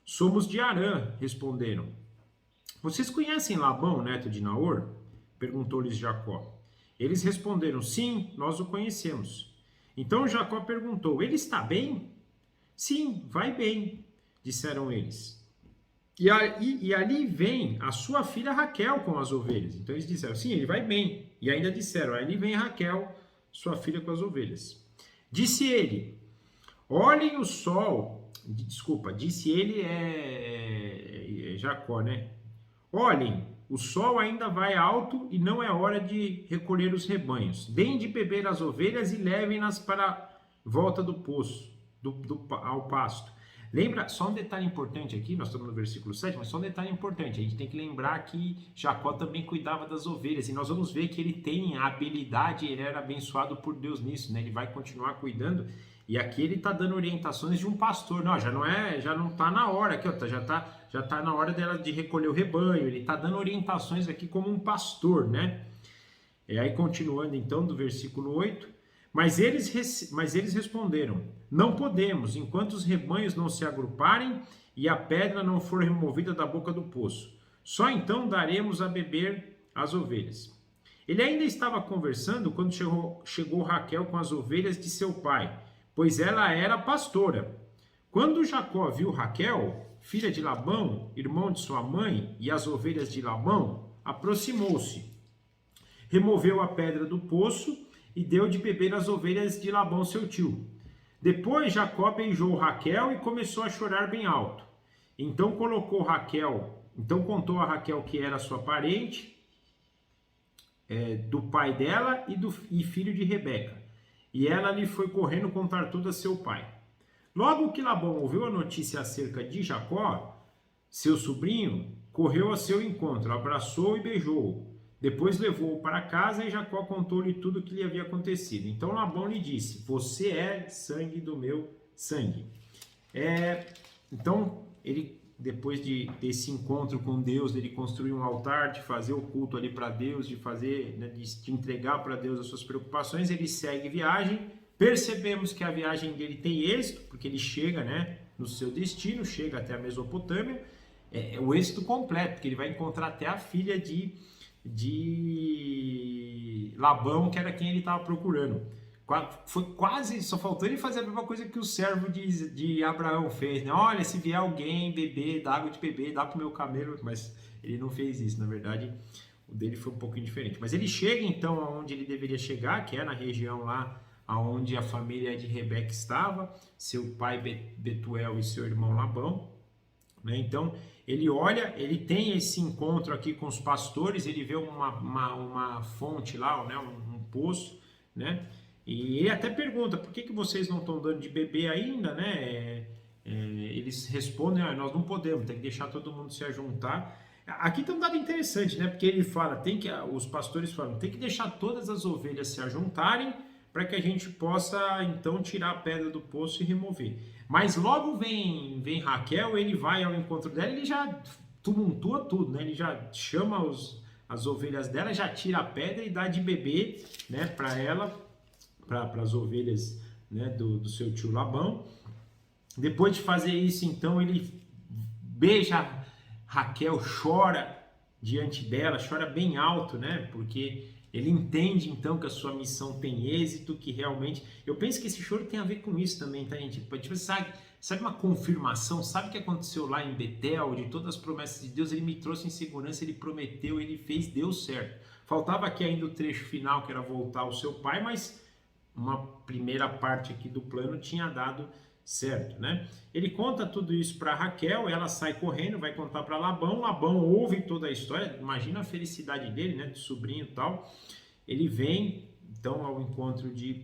Somos de Harã, responderam. Vocês conhecem Labão, neto de Naor? Perguntou-lhes Jacó. Eles responderam, sim, nós o conhecemos. Então Jacó perguntou, ele está bem? Sim, vai bem, disseram eles. E ali vem a sua filha Raquel com as ovelhas. Então eles disseram, sim, ele vai bem. E ainda disseram, ali vem Raquel, sua filha com as ovelhas. Disse ele, olhem o sol... Desculpa, disse ele Jacó, né? Olhem, o sol ainda vai alto e não é hora de recolher os rebanhos. Deem de beber as ovelhas e levem-nas para a volta do poço, ao pasto. Lembra, só um detalhe importante aqui, nós estamos no versículo 7, mas só um detalhe importante, a gente tem que lembrar que Jacó também cuidava das ovelhas, e nós vamos ver que ele tem a habilidade, ele era abençoado por Deus nisso, né? Ele vai continuar cuidando. E aqui ele está dando orientações de um pastor. Não, já não está na hora aqui, ó, já tá na hora dela de recolher o rebanho. Ele está dando orientações aqui como um pastor, né? E aí continuando então do versículo 8, mas eles responderam: não podemos, enquanto os rebanhos não se agruparem e a pedra não for removida da boca do poço. Só então daremos a beber as ovelhas. Ele ainda estava conversando quando chegou Raquel com as ovelhas de seu pai, pois ela era pastora. Quando Jacó viu Raquel, filha de Labão, irmão de sua mãe, e as ovelhas de Labão, aproximou-se, removeu a pedra do poço e deu de beber às ovelhas de Labão, seu tio. Depois Jacó beijou Raquel e começou a chorar bem alto. Então colocou Raquel Então contou a Raquel que era sua parente, do pai dela e filho de Rebeca. E ela lhe foi correndo contar tudo a seu pai. Logo que Labão ouviu a notícia acerca de Jacó, seu sobrinho, correu a seu encontro, abraçou e beijou-o. Depois levou-o para casa e Jacó contou-lhe tudo o que lhe havia acontecido. Então Labão lhe disse: você é sangue do meu sangue. Então, ele, depois desse encontro com Deus, ele construir um altar, de fazer o culto ali para Deus, de fazer, né, de entregar para Deus as suas preocupações, ele segue viagem. Percebemos que a viagem dele tem êxito, porque ele chega, né, no seu destino, chega até a Mesopotâmia. É o êxito completo, porque ele vai encontrar até a filha de Labão, que era quem ele estava procurando. Foi quase, só faltou ele fazer a mesma coisa que o servo de Abraão fez, né? Olha, se vier alguém beber, dá água de beber, dá para o meu camelo, mas ele não fez isso. Na verdade, o dele foi um pouquinho diferente. Mas ele chega então aonde ele deveria chegar, que é na região lá aonde a família de Rebeca estava, seu pai Betuel e seu irmão Labão, né? Então ele olha, ele tem esse encontro aqui com os pastores, ele vê uma fonte lá, né? um poço, né? E ele até pergunta: por que vocês não estão dando de beber ainda, né? Eles respondem: nós não podemos, tem que deixar todo mundo se ajuntar. Aqui tem um dado interessante, né? Porque ele fala, os pastores falam, tem que deixar todas as ovelhas se ajuntarem para que a gente possa então tirar a pedra do poço e remover. Mas logo vem Raquel, ele vai ao encontro dela, ele já tumultua tudo, né? Ele já chama as ovelhas dela, já tira a pedra e dá de beber, né, para ela, para as ovelhas, né, do seu tio Labão. Depois de fazer isso, então, ele beija Raquel, chora diante dela, chora bem alto, né, porque ele entende então que a sua missão tem êxito, que realmente... Eu penso que esse choro tem a ver com isso também, tá, gente? Tipo, sabe uma confirmação? Sabe o que aconteceu lá em Betel, de todas as promessas de Deus? Ele me trouxe em segurança, ele prometeu, ele fez, deu certo. Faltava aqui ainda o trecho final, que era voltar ao seu pai, mas uma primeira parte aqui do plano tinha dado certo, né? Ele conta tudo isso para Raquel, ela sai correndo, vai contar para Labão. Labão ouve toda a história, imagina a felicidade dele, né, do sobrinho e tal. Ele vem então ao encontro de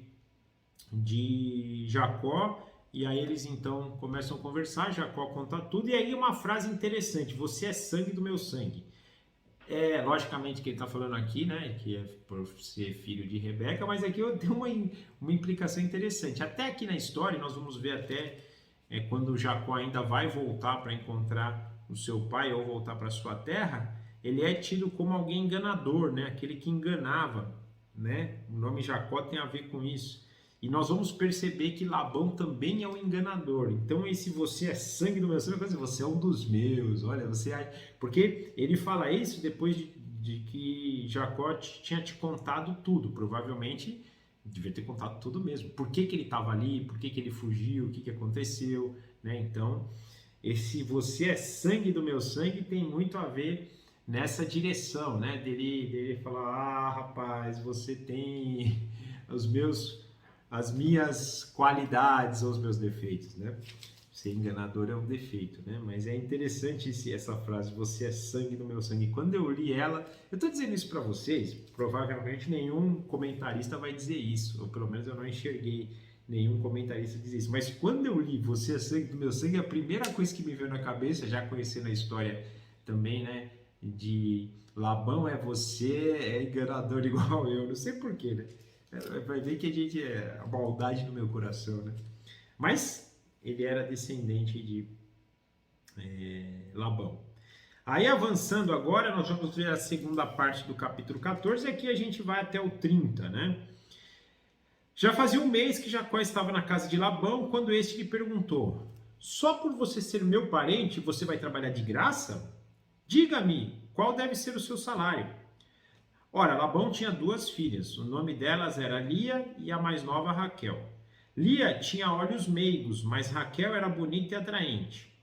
Jacó, e aí eles então começam a conversar. Jacó conta tudo, e aí uma frase interessante: você é sangue do meu sangue. Logicamente que ele está falando aqui, né, que é por ser filho de Rebeca, mas aqui eu tenho uma implicação interessante. Até aqui na história, nós vamos ver até quando Jacó ainda vai voltar para encontrar o seu pai ou voltar para sua terra, ele é tido como alguém enganador, né, aquele que enganava, né? O nome Jacó tem a ver com isso. E nós vamos perceber que Labão também é um enganador. Então, esse você é sangue do meu sangue, você é um dos meus, olha, você é... Porque ele fala isso depois de que Jacó tinha te contado tudo. Provavelmente, devia ter contado tudo mesmo. Por que ele estava ali, por que ele fugiu, o que aconteceu, né? Então, esse você é sangue do meu sangue tem muito a ver nessa direção, né? Dele falar: rapaz, você tem as minhas qualidades ou os meus defeitos, né? Ser enganador é um defeito, né? Mas é interessante essa frase: você é sangue do meu sangue. Quando eu li ela, eu estou dizendo isso para vocês, provavelmente nenhum comentarista vai dizer isso, ou pelo menos eu não enxerguei nenhum comentarista dizer isso. Mas quando eu li você é sangue do meu sangue, a primeira coisa que me veio na cabeça, já conhecendo a história também, né, de Labão, você é enganador igual eu, não sei porquê, né? Vai ver que a gente a maldade no meu coração, né? Mas ele era descendente de Labão. Aí avançando agora, nós vamos ver a segunda parte do capítulo 14, e aqui a gente vai até o 30, né? Já fazia um mês que Jacó estava na casa de Labão, quando este lhe perguntou: só por você ser meu parente, você vai trabalhar de graça? Diga-me, qual deve ser o seu salário? Ora, Labão tinha 2 filhas, o nome delas era Lia e a mais nova Raquel. Lia tinha olhos meigos, mas Raquel era bonita e atraente.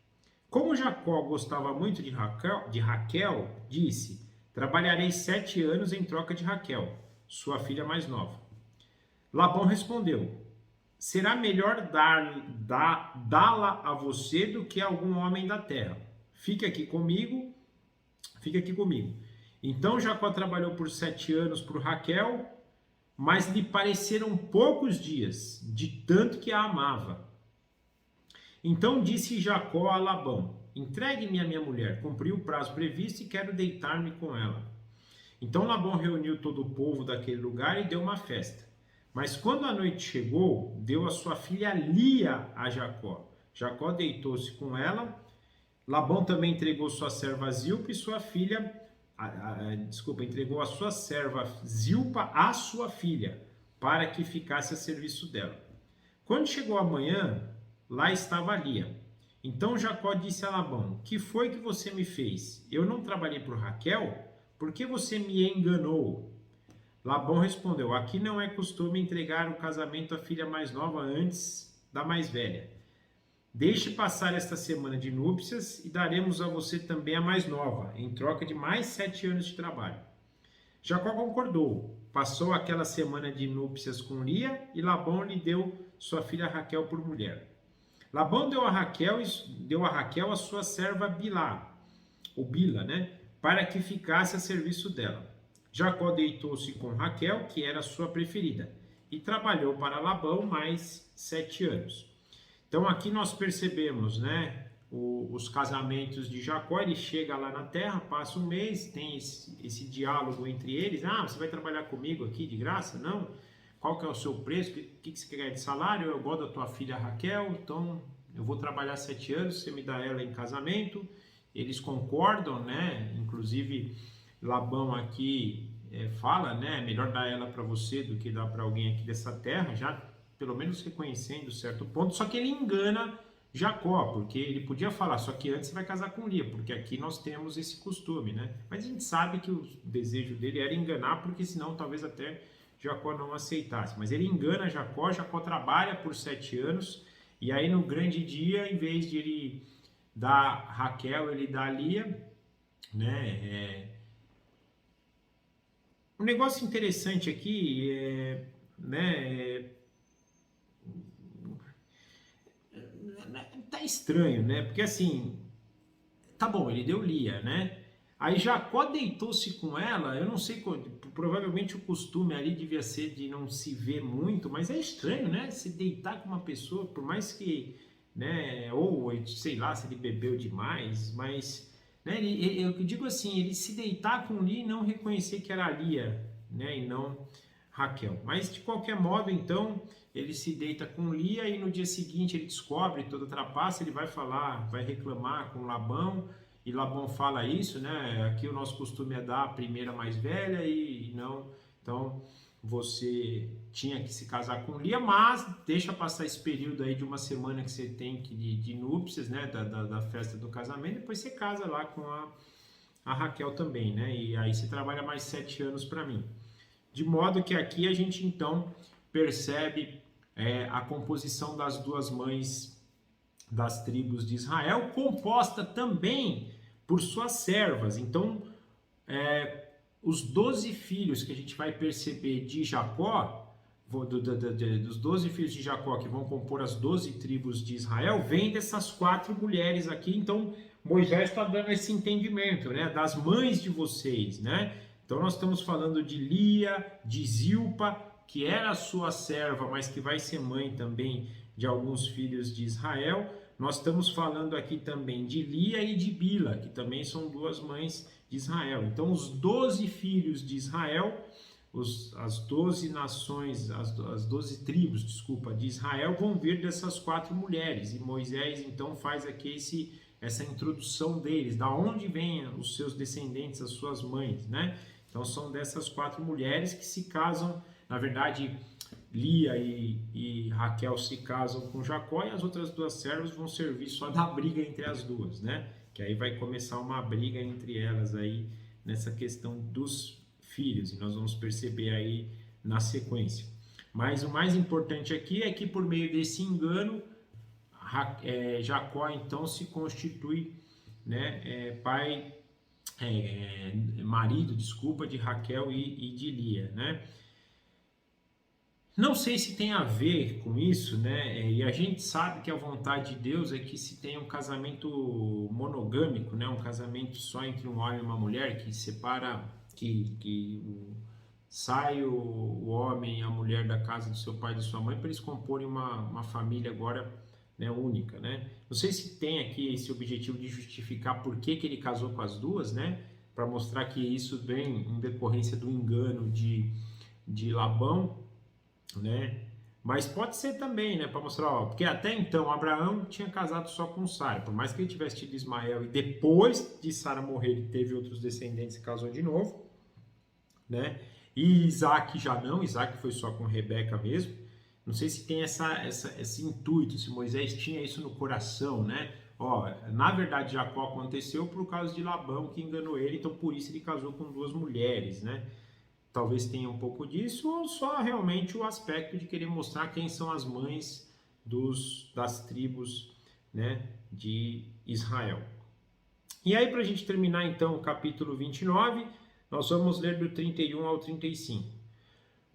Como Jacó gostava muito de Raquel, disse: trabalharei 7 anos em troca de Raquel, sua filha mais nova. Labão respondeu: será melhor dá-la a você do que a algum homem da terra. Fique aqui comigo Fica aqui comigo. Então Jacó trabalhou por 7 anos por Raquel, mas lhe pareceram poucos dias, de tanto que a amava. Então disse Jacó a Labão: entregue-me a minha mulher, cumpri o prazo previsto e quero deitar-me com ela. Então Labão reuniu todo o povo daquele lugar e deu uma festa. Mas quando a noite chegou, deu a sua filha Lia a Jacó. Jacó deitou-se com ela. Labão também entregou sua serva Zilpa e sua filha, entregou a sua serva Zilpa à sua filha, para que ficasse a serviço dela. Quando chegou a manhã, lá estava Lia. Então Jacó disse a Labão: que foi que você me fez? Eu não trabalhei por Raquel? Por que você me enganou? Labão respondeu: aqui não é costume entregar o casamento à filha mais nova antes da mais velha. Deixe passar esta semana de núpcias e daremos a você também a mais nova, em troca de mais 7 anos de trabalho. Jacó concordou. Passou aquela semana de núpcias com Lia e Labão lhe deu sua filha Raquel por mulher. Labão deu a Raquel a sua serva Bilhá, ou Bila, para que ficasse a serviço dela. Jacó deitou-se com Raquel, que era sua preferida, e trabalhou para Labão mais 7 anos. Então aqui nós percebemos, os casamentos de Jacó. Ele chega lá na terra, passa um mês, tem esse diálogo entre eles. Você vai trabalhar comigo aqui de graça? Não. Qual que é o seu preço? O que você quer ganhar de salário? Eu gosto da tua filha Raquel, então eu vou trabalhar 7 anos, você me dá ela em casamento. Eles concordam, Inclusive Labão aqui fala, melhor dar ela para você do que dar para alguém aqui dessa terra, já pelo menos reconhecendo certo ponto. Só que ele engana Jacó, porque ele podia falar, só que antes você vai casar com Lia, porque aqui nós temos esse costume, Mas a gente sabe que o desejo dele era enganar, porque senão talvez até Jacó não aceitasse. Mas ele engana Jacó trabalha por 7 anos, e aí no grande dia, em vez de ele dar Raquel, ele dá Lia, Um negócio interessante aqui tá estranho, Porque assim, tá bom, ele deu Lia, Aí Jacó deitou-se com ela, eu não sei, provavelmente o costume ali devia ser de não se ver muito, mas é estranho, Se deitar com uma pessoa, por mais que, ou sei lá, se ele bebeu demais, mas, eu digo assim, ele se deitar com Lia e não reconhecer que era Lia, e não Raquel. Mas de qualquer modo, então, ele se deita com Lia e no dia seguinte ele descobre toda a trapaça, ele vai falar, vai reclamar com Labão, e Labão fala isso, aqui o nosso costume é dar a primeira mais velha e não, então você tinha que se casar com Lia, mas deixa passar esse período aí de uma semana que você tem que de núpcias, da festa do casamento, depois você casa lá com a Raquel também, e aí você trabalha mais 7 anos para mim. De modo que aqui a gente então percebe a composição das duas mães das tribos de Israel, composta também por suas servas. Então, os 12 filhos que a gente vai perceber de Jacó, dos 12 filhos de Jacó que vão compor as 12 tribos de Israel, vem dessas 4 mulheres aqui. Então, Moisés está dando esse entendimento, das mães de vocês, Então, nós estamos falando de Lia, de Zilpa, que era a sua serva, mas que vai ser mãe também de alguns filhos de Israel. Nós estamos falando aqui também de Lia e de Bila, que também são 2 mães de Israel. Então, os 12 filhos de Israel, as 12 nações, as 12 tribos, de Israel, vão vir dessas 4 mulheres. E Moisés, então, faz aqui essa introdução deles, da onde vêm os seus descendentes, as suas mães, Então, são dessas 4 mulheres que se casam, na verdade, Lia e Raquel se casam com Jacó, e as outras 2 servas vão servir só da briga entre as duas, Que aí vai começar uma briga entre elas aí nessa questão dos filhos, e nós vamos perceber aí na sequência. Mas o mais importante aqui é que por meio desse engano, Jacó então se constitui, marido de Raquel e de Lia, Não sei se tem a ver com isso, né? E a gente sabe que a vontade de Deus é que se tenha um casamento monogâmico, né? Um casamento só entre um homem e uma mulher, que separa, sai o homem e a mulher da casa do seu pai e de sua mãe para eles comporem uma família agora, né, única, né? Não sei se tem aqui esse objetivo de justificar por que ele casou com as duas, né? Para mostrar que isso vem em decorrência do engano de Labão, né? Mas pode ser também, né, para mostrar, ó, porque até então Abraão tinha casado só com Sara, por mais que ele tivesse tido Ismael e depois de Sara morrer ele teve outros descendentes e casou de novo, né? E Isaac já não, Isaac foi só com Rebeca mesmo. Não sei se tem esse intuito, se Moisés tinha isso no coração, né? Ó, na verdade Jacó aconteceu por causa de Labão que enganou ele, então por isso ele casou com duas mulheres, né? Talvez tenha um pouco disso, ou só realmente o aspecto de querer mostrar quem são as mães das tribos, né, de Israel. E aí, para a gente terminar então o capítulo 29, nós vamos ler do 31 ao 35.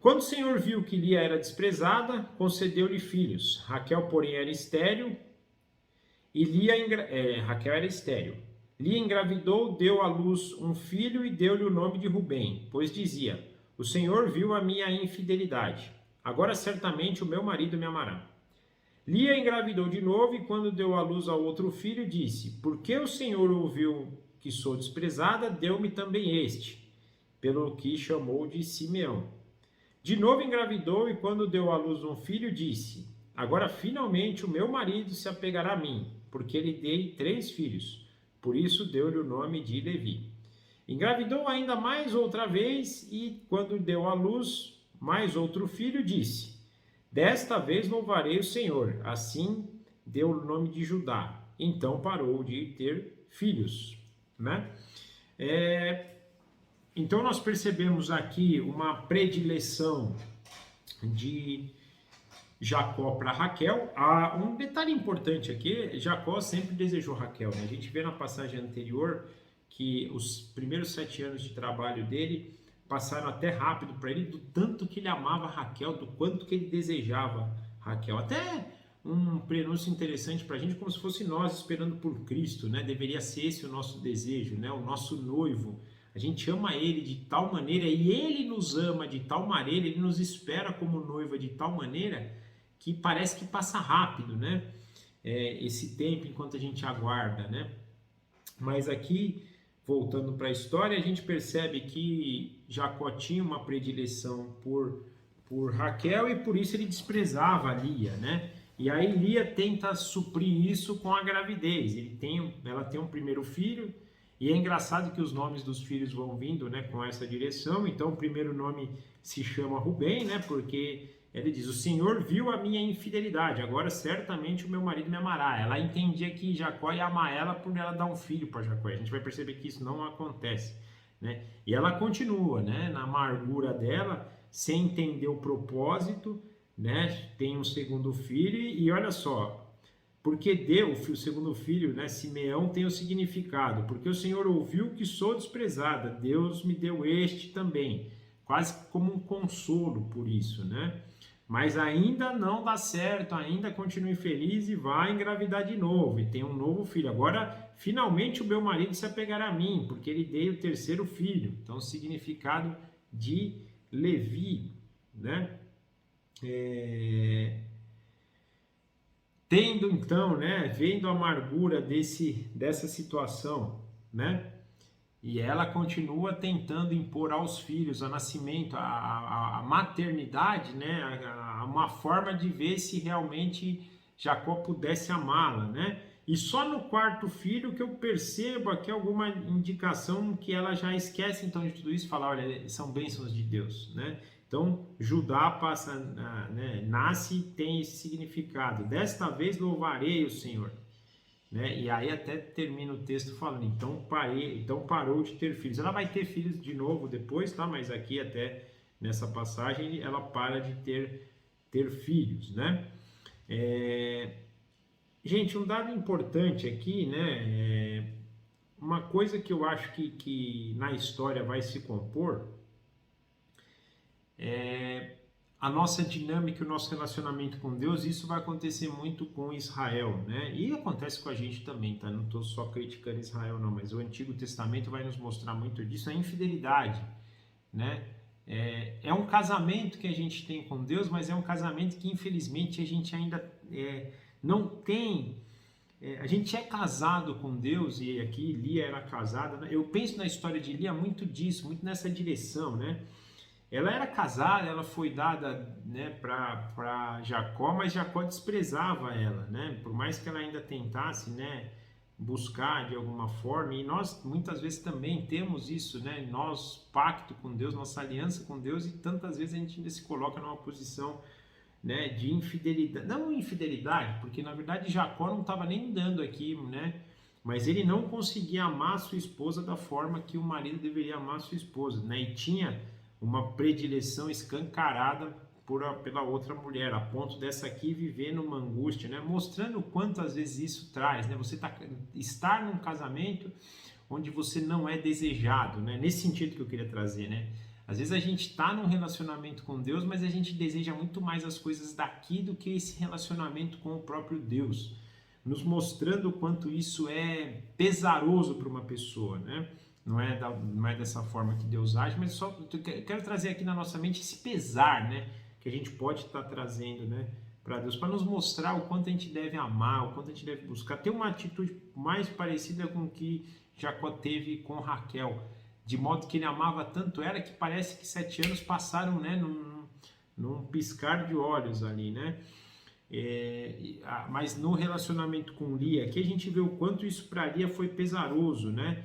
Quando o Senhor viu que Lia era desprezada, concedeu-lhe filhos. Raquel, porém, era estéril, Raquel era estéril. Lia engravidou, deu à luz um filho e deu-lhe o nome de Rubem, pois dizia: o Senhor viu a minha infidelidade. Agora certamente o meu marido me amará. Lia engravidou de novo e quando deu à luz ao outro filho, disse: porque o Senhor ouviu que sou desprezada, deu-me também este, pelo que chamou de Simeão. De novo engravidou e quando deu à luz um filho, disse: agora finalmente o meu marido se apegará a mim, porque lhe dei 3 filhos. Por isso deu-lhe o nome de Levi. Engravidou ainda mais outra vez e quando deu à luz mais outro filho, disse: desta vez louvarei o Senhor. Assim deu o nome de Judá. Então parou de ter filhos, né? Então nós percebemos aqui uma predileção de Jacó para Raquel. Um detalhe importante aqui: Jacó sempre desejou Raquel, né? A gente vê na passagem anterior que os primeiros 7 anos de trabalho dele passaram até rápido para ele, do tanto que ele amava Raquel, do quanto que ele desejava Raquel. Até um prenúncio interessante para a gente, como se fosse nós esperando por Cristo, né? Deveria ser esse o nosso desejo, né? O nosso noivo. A gente ama ele de tal maneira e ele nos ama de tal maneira, ele nos espera como noiva de tal maneira que parece que passa rápido, né? Esse tempo enquanto a gente aguarda, né? Mas aqui, voltando para a história, a gente percebe que Jacó tinha uma predileção por Raquel e por isso ele desprezava Lia, né? E aí Lia tenta suprir isso com a gravidez. Ela tem um primeiro filho e é engraçado que os nomes dos filhos vão vindo, né, com essa direção. Então o primeiro nome se chama Rubem, né? Porque ele diz: o Senhor viu a minha infidelidade, agora certamente o meu marido me amará. Ela entendia que Jacó ia amar ela por ela dar um filho para Jacó. A gente vai perceber que isso não acontece, né? E ela continua, né, na amargura dela, sem entender o propósito, né? Tem um segundo filho e olha só, porque deu o segundo filho, né, Simeão, tem o significado, porque o Senhor ouviu que sou desprezada, Deus me deu este também, quase como um consolo por isso, né? Mas ainda não dá certo, ainda continua infeliz e vai engravidar de novo, e tem um novo filho. Agora, finalmente o meu marido se apegará a mim, porque ele dei o terceiro filho. Então, o significado de Levi, né? Tendo então, né, vendo a amargura dessa situação, né? E ela continua tentando impor aos filhos a nascimento, a maternidade, né? Uma forma de ver se realmente Jacó pudesse amá-la, né? E só no quarto filho que eu percebo aqui alguma indicação que ela já esquece então de tudo isso e fala: olha, são bênçãos de Deus, né? Então Judá passa, né, nasce e tem esse significado. Desta vez louvarei o Senhor. Né? E aí até termina o texto falando: então parou de ter filhos. Ela vai ter filhos de novo depois, tá? Mas aqui até nessa passagem ela para de ter filhos, né? Gente, um dado importante aqui, né? Uma coisa que eu acho que na história vai se compor a nossa dinâmica, o nosso relacionamento com Deus, isso vai acontecer muito com Israel, né? E acontece com a gente também, tá? Não estou só criticando Israel, não, mas o Antigo Testamento vai nos mostrar muito disso, a infidelidade, né? É um casamento que a gente tem com Deus, mas é um casamento que infelizmente a gente ainda não tem. A gente é casado com Deus, e aqui Lia era casada, né? Eu penso na história de Lia muito disso, muito nessa direção, né? Ela era casada, ela foi dada, né, para Jacó, mas Jacó desprezava ela, né? Por mais que ela ainda tentasse, né, buscar de alguma forma, e nós muitas vezes também temos isso, né? Nós, pacto com Deus, nossa aliança com Deus, e tantas vezes a gente ainda se coloca numa posição, né, de infidelidade, não infidelidade, porque na verdade Jacó não estava nem dando aqui, né? Mas ele não conseguia amar sua esposa da forma que o marido deveria amar sua esposa, né? E tinha uma predileção escancarada pela outra mulher, a ponto dessa aqui viver numa angústia, né? Mostrando o quanto às vezes isso traz, né? Você estar num casamento onde você não é desejado, né? Nesse sentido que eu queria trazer, né? Às vezes a gente está num relacionamento com Deus, mas a gente deseja muito mais as coisas daqui do que esse relacionamento com o próprio Deus, nos mostrando o quanto isso é pesaroso para uma pessoa, né? Não é dessa forma que Deus age, mas só eu quero trazer aqui na nossa mente esse pesar, né? Que a gente pode estar trazendo, né, para Deus, para nos mostrar o quanto a gente deve amar, o quanto a gente deve buscar, ter uma atitude mais parecida com o que Jacó teve com Raquel, de modo que ele amava tanto ela que parece que 7 anos passaram, né, num piscar de olhos ali, né? Mas no relacionamento com Lia, aqui a gente vê o quanto isso para Lia foi pesaroso, né?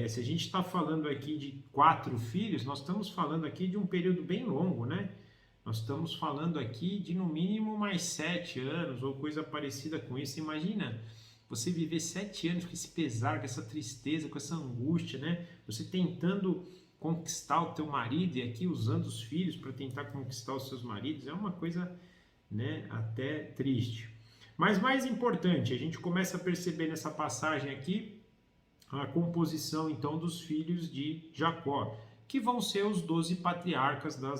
Se a gente está falando aqui de 4 filhos, nós estamos falando aqui de um período bem longo, né? Nós estamos falando aqui de no mínimo mais 7 anos ou coisa parecida com isso. Imagina você viver 7 anos com esse pesar, com essa tristeza, com essa angústia, né? Você tentando conquistar o teu marido e aqui usando os filhos para tentar conquistar os seus maridos, é uma coisa, né, até triste. Mas mais importante, a gente começa a perceber nessa passagem aqui a composição então dos filhos de Jacó, que vão ser os 12 patriarcas da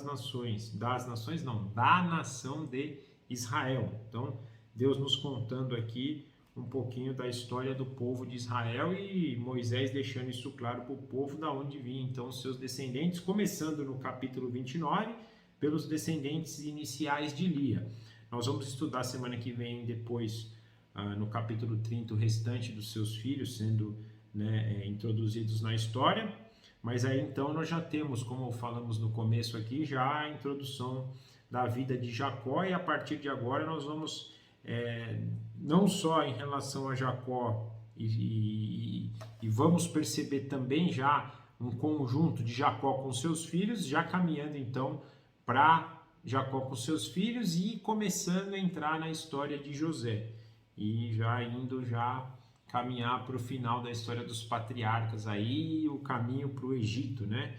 nação de Israel. Então, Deus nos contando aqui um pouquinho da história do povo de Israel e Moisés deixando isso claro para o povo, da onde vinham então os seus descendentes, começando no capítulo 29, pelos descendentes iniciais de Lia. Nós vamos estudar semana que vem, depois, no capítulo 30, o restante dos seus filhos sendo, né, introduzidos na história. Mas aí então nós já temos, como falamos no começo aqui, já a introdução da vida de Jacó, e a partir de agora nós vamos, não só em relação a Jacó, e vamos perceber também já um conjunto de Jacó com seus filhos, já caminhando então para Jacó com seus filhos e começando a entrar na história de José, e já indo caminhar para o final da história dos patriarcas, aí o caminho para o Egito, né?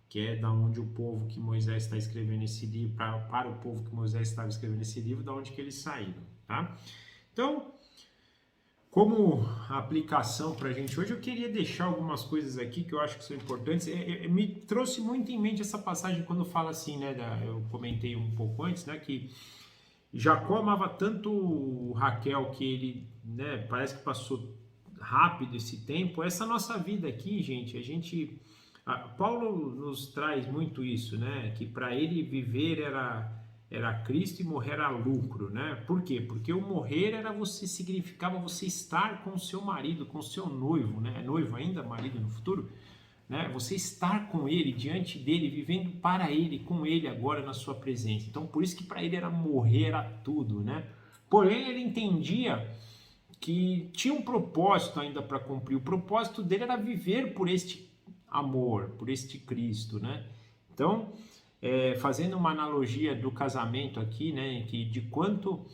Que é da onde o povo que Moisés está escrevendo esse livro, para o povo que Moisés estava escrevendo esse livro, da onde que eles saíram, tá? Então, como aplicação para a gente hoje, eu queria deixar algumas coisas aqui que eu acho que são importantes. Me trouxe muito em mente essa passagem quando fala assim, né? Eu comentei um pouco antes, né? Que Jacó amava tanto Raquel que ele, né, parece que passou rápido esse tempo. Essa nossa vida aqui, gente, Paulo nos traz muito isso, né, que para ele viver era Cristo e morrer era lucro, né? Por quê? Porque o morrer significava você estar com o seu marido, com o seu noivo, né? Noivo ainda, marido no futuro, né? Você estar com ele, diante dele, vivendo para ele, com ele agora na sua presença. Então, por isso que para ele era morrer, era tudo, né? Porém, ele entendia que tinha um propósito ainda para cumprir. O propósito dele era viver por este amor, por este Cristo, né? Então, fazendo uma analogia do casamento aqui, né? Que de quanto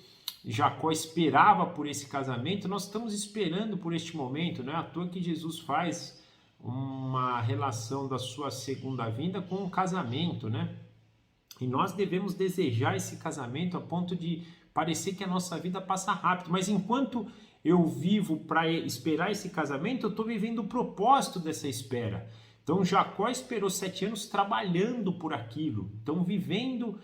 Jacó esperava por esse casamento, nós estamos esperando por este momento, não é à toa que Jesus faz uma relação da sua segunda vinda com um casamento, né? E nós devemos desejar esse casamento a ponto de parecer que a nossa vida passa rápido, mas enquanto eu vivo para esperar esse casamento, eu estou vivendo o propósito dessa espera. Então Jacó esperou 7 anos trabalhando por aquilo, então vivendo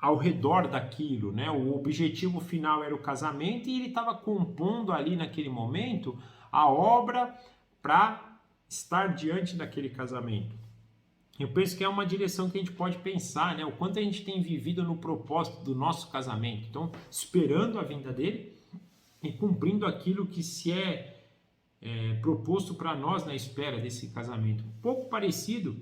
ao redor daquilo, né? O objetivo final era o casamento e ele estava compondo ali naquele momento a obra para estar diante daquele casamento. Eu penso que é uma direção que a gente pode pensar, né? O quanto a gente tem vivido no propósito do nosso casamento. Então, esperando a vinda dele e cumprindo aquilo que se é proposto para nós na espera desse casamento. Um pouco parecido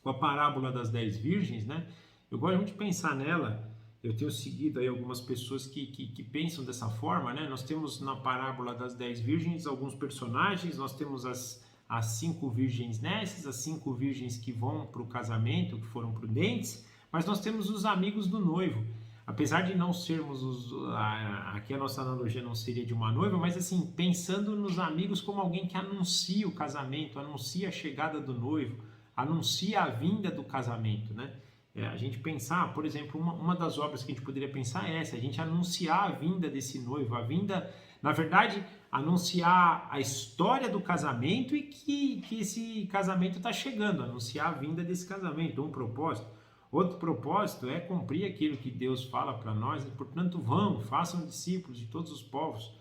com a parábola das 10 virgens, né? Eu gosto muito de pensar nela. Eu tenho seguido aí algumas pessoas que pensam dessa forma, né? Nós temos na parábola das 10 virgens alguns personagens, nós temos as 5 virgens nécias, as 5 virgens que vão para o casamento, que foram prudentes, mas nós temos os amigos do noivo. Apesar de não sermos aqui a nossa analogia não seria de uma noiva, mas assim, pensando nos amigos como alguém que anuncia o casamento, anuncia a chegada do noivo, anuncia a vinda do casamento, né? A gente pensar, por exemplo, uma das obras que a gente poderia pensar é essa, a gente anunciar a vinda desse noivo, a vinda, na verdade, anunciar a história do casamento e que esse casamento está chegando, anunciar a vinda desse casamento, um propósito. Outro propósito é cumprir aquilo que Deus fala para nós, e, portanto, vão, façam discípulos de todos os povos,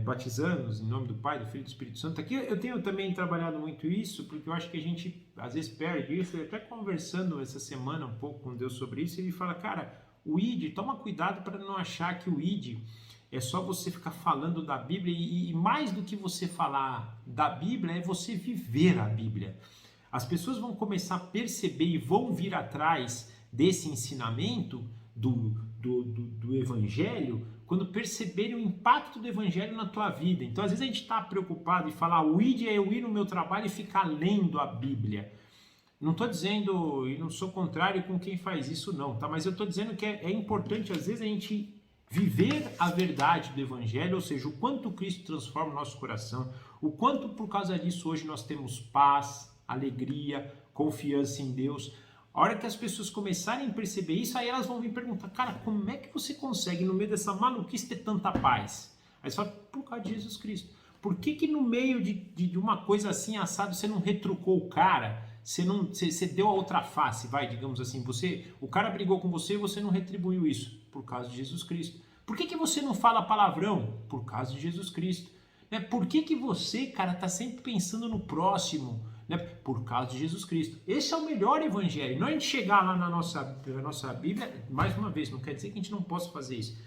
batizando-nos em nome do Pai, do Filho e do Espírito Santo. Aqui eu tenho também trabalhado muito isso, porque eu acho que a gente às vezes perde isso. Eu até conversando essa semana um pouco com Deus sobre isso, ele fala, cara, o ID, toma cuidado para não achar que o ID é só você ficar falando da Bíblia, e mais do que você falar da Bíblia, é você viver a Bíblia. As pessoas vão começar a perceber e vão vir atrás desse ensinamento do Evangelho quando perceberem o impacto do Evangelho na tua vida. Então, às vezes a gente está preocupado em falar, o ID é eu ir no meu trabalho e ficar lendo a Bíblia. Não estou dizendo, e não sou contrário com quem faz isso não, tá? Mas eu estou dizendo que é importante, às vezes, a gente viver a verdade do Evangelho, ou seja, o quanto Cristo transforma o nosso coração, o quanto por causa disso hoje nós temos paz, alegria, confiança em Deus. A hora que as pessoas começarem a perceber isso, aí elas vão vir perguntar, cara, como é que você consegue no meio dessa maluquice ter tanta paz? Aí você fala, por causa de Jesus Cristo. Por que no meio de uma coisa assim assado você não retrucou o cara? Você deu a outra face, digamos assim. O cara brigou com você e você não retribuiu isso. Por causa de Jesus Cristo. Por que você não fala palavrão? Por causa de Jesus Cristo. Por que você, cara, tá sempre pensando no próximo? Por causa de Jesus Cristo. Esse é o melhor evangelho. Não é a gente chegar lá na nossa Bíblia, mais uma vez, não quer dizer que a gente não possa fazer isso.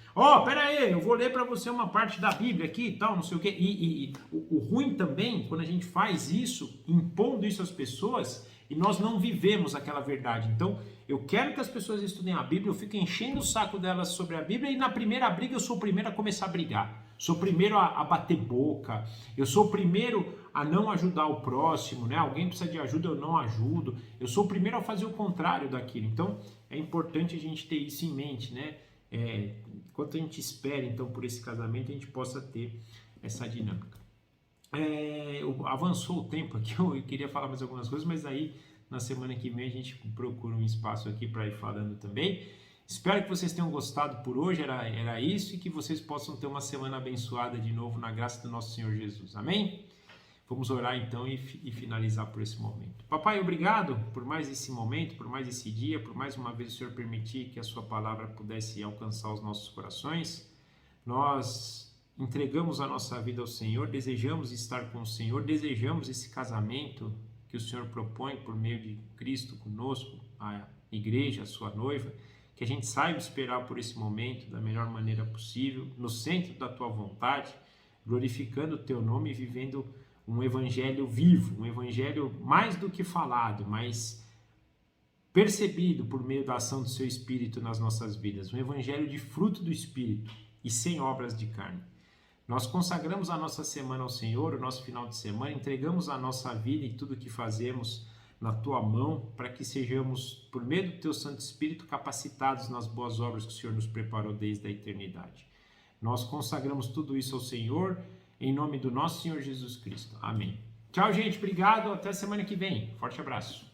Pera aí, eu vou ler para você uma parte da Bíblia aqui e tal, não sei o quê. E o ruim também, quando a gente faz isso, impondo isso às pessoas, e nós não vivemos aquela verdade. Então, eu quero que as pessoas estudem a Bíblia, eu fico enchendo o saco delas sobre a Bíblia, e na primeira briga eu sou o primeiro a começar a brigar. Sou o primeiro a bater boca, eu sou o primeiro a não ajudar o próximo, né? Alguém precisa de ajuda, eu não ajudo. Eu sou o primeiro a fazer o contrário daquilo. Então, é importante a gente ter isso em mente, né? Enquanto a gente espera, então, por esse casamento, a gente possa ter essa dinâmica. Avançou o tempo aqui, eu queria falar mais algumas coisas, mas aí, na semana que vem, a gente procura um espaço aqui para ir falando também. Espero que vocês tenham gostado por hoje, era isso, e que vocês possam ter uma semana abençoada de novo na graça do nosso Senhor Jesus. Amém? Vamos orar então e finalizar por esse momento. Papai, obrigado por mais esse momento, por mais esse dia, por mais uma vez o Senhor permitir que a sua palavra pudesse alcançar os nossos corações. Nós entregamos a nossa vida ao Senhor, desejamos estar com o Senhor, desejamos esse casamento que o Senhor propõe por meio de Cristo conosco, a igreja, a sua noiva, que a gente saiba esperar por esse momento da melhor maneira possível, no centro da tua vontade, glorificando o teu nome e vivendo um evangelho vivo, um evangelho mais do que falado, mas percebido por meio da ação do seu Espírito nas nossas vidas, um evangelho de fruto do Espírito e sem obras de carne. Nós consagramos a nossa semana ao Senhor, o nosso final de semana, entregamos a nossa vida e tudo que fazemos na tua mão, para que sejamos, por meio do teu Santo Espírito, capacitados nas boas obras que o Senhor nos preparou desde a eternidade. Nós consagramos tudo isso ao Senhor, em nome do nosso Senhor Jesus Cristo. Amém. Tchau, gente. Obrigado. Até semana que vem. Forte abraço.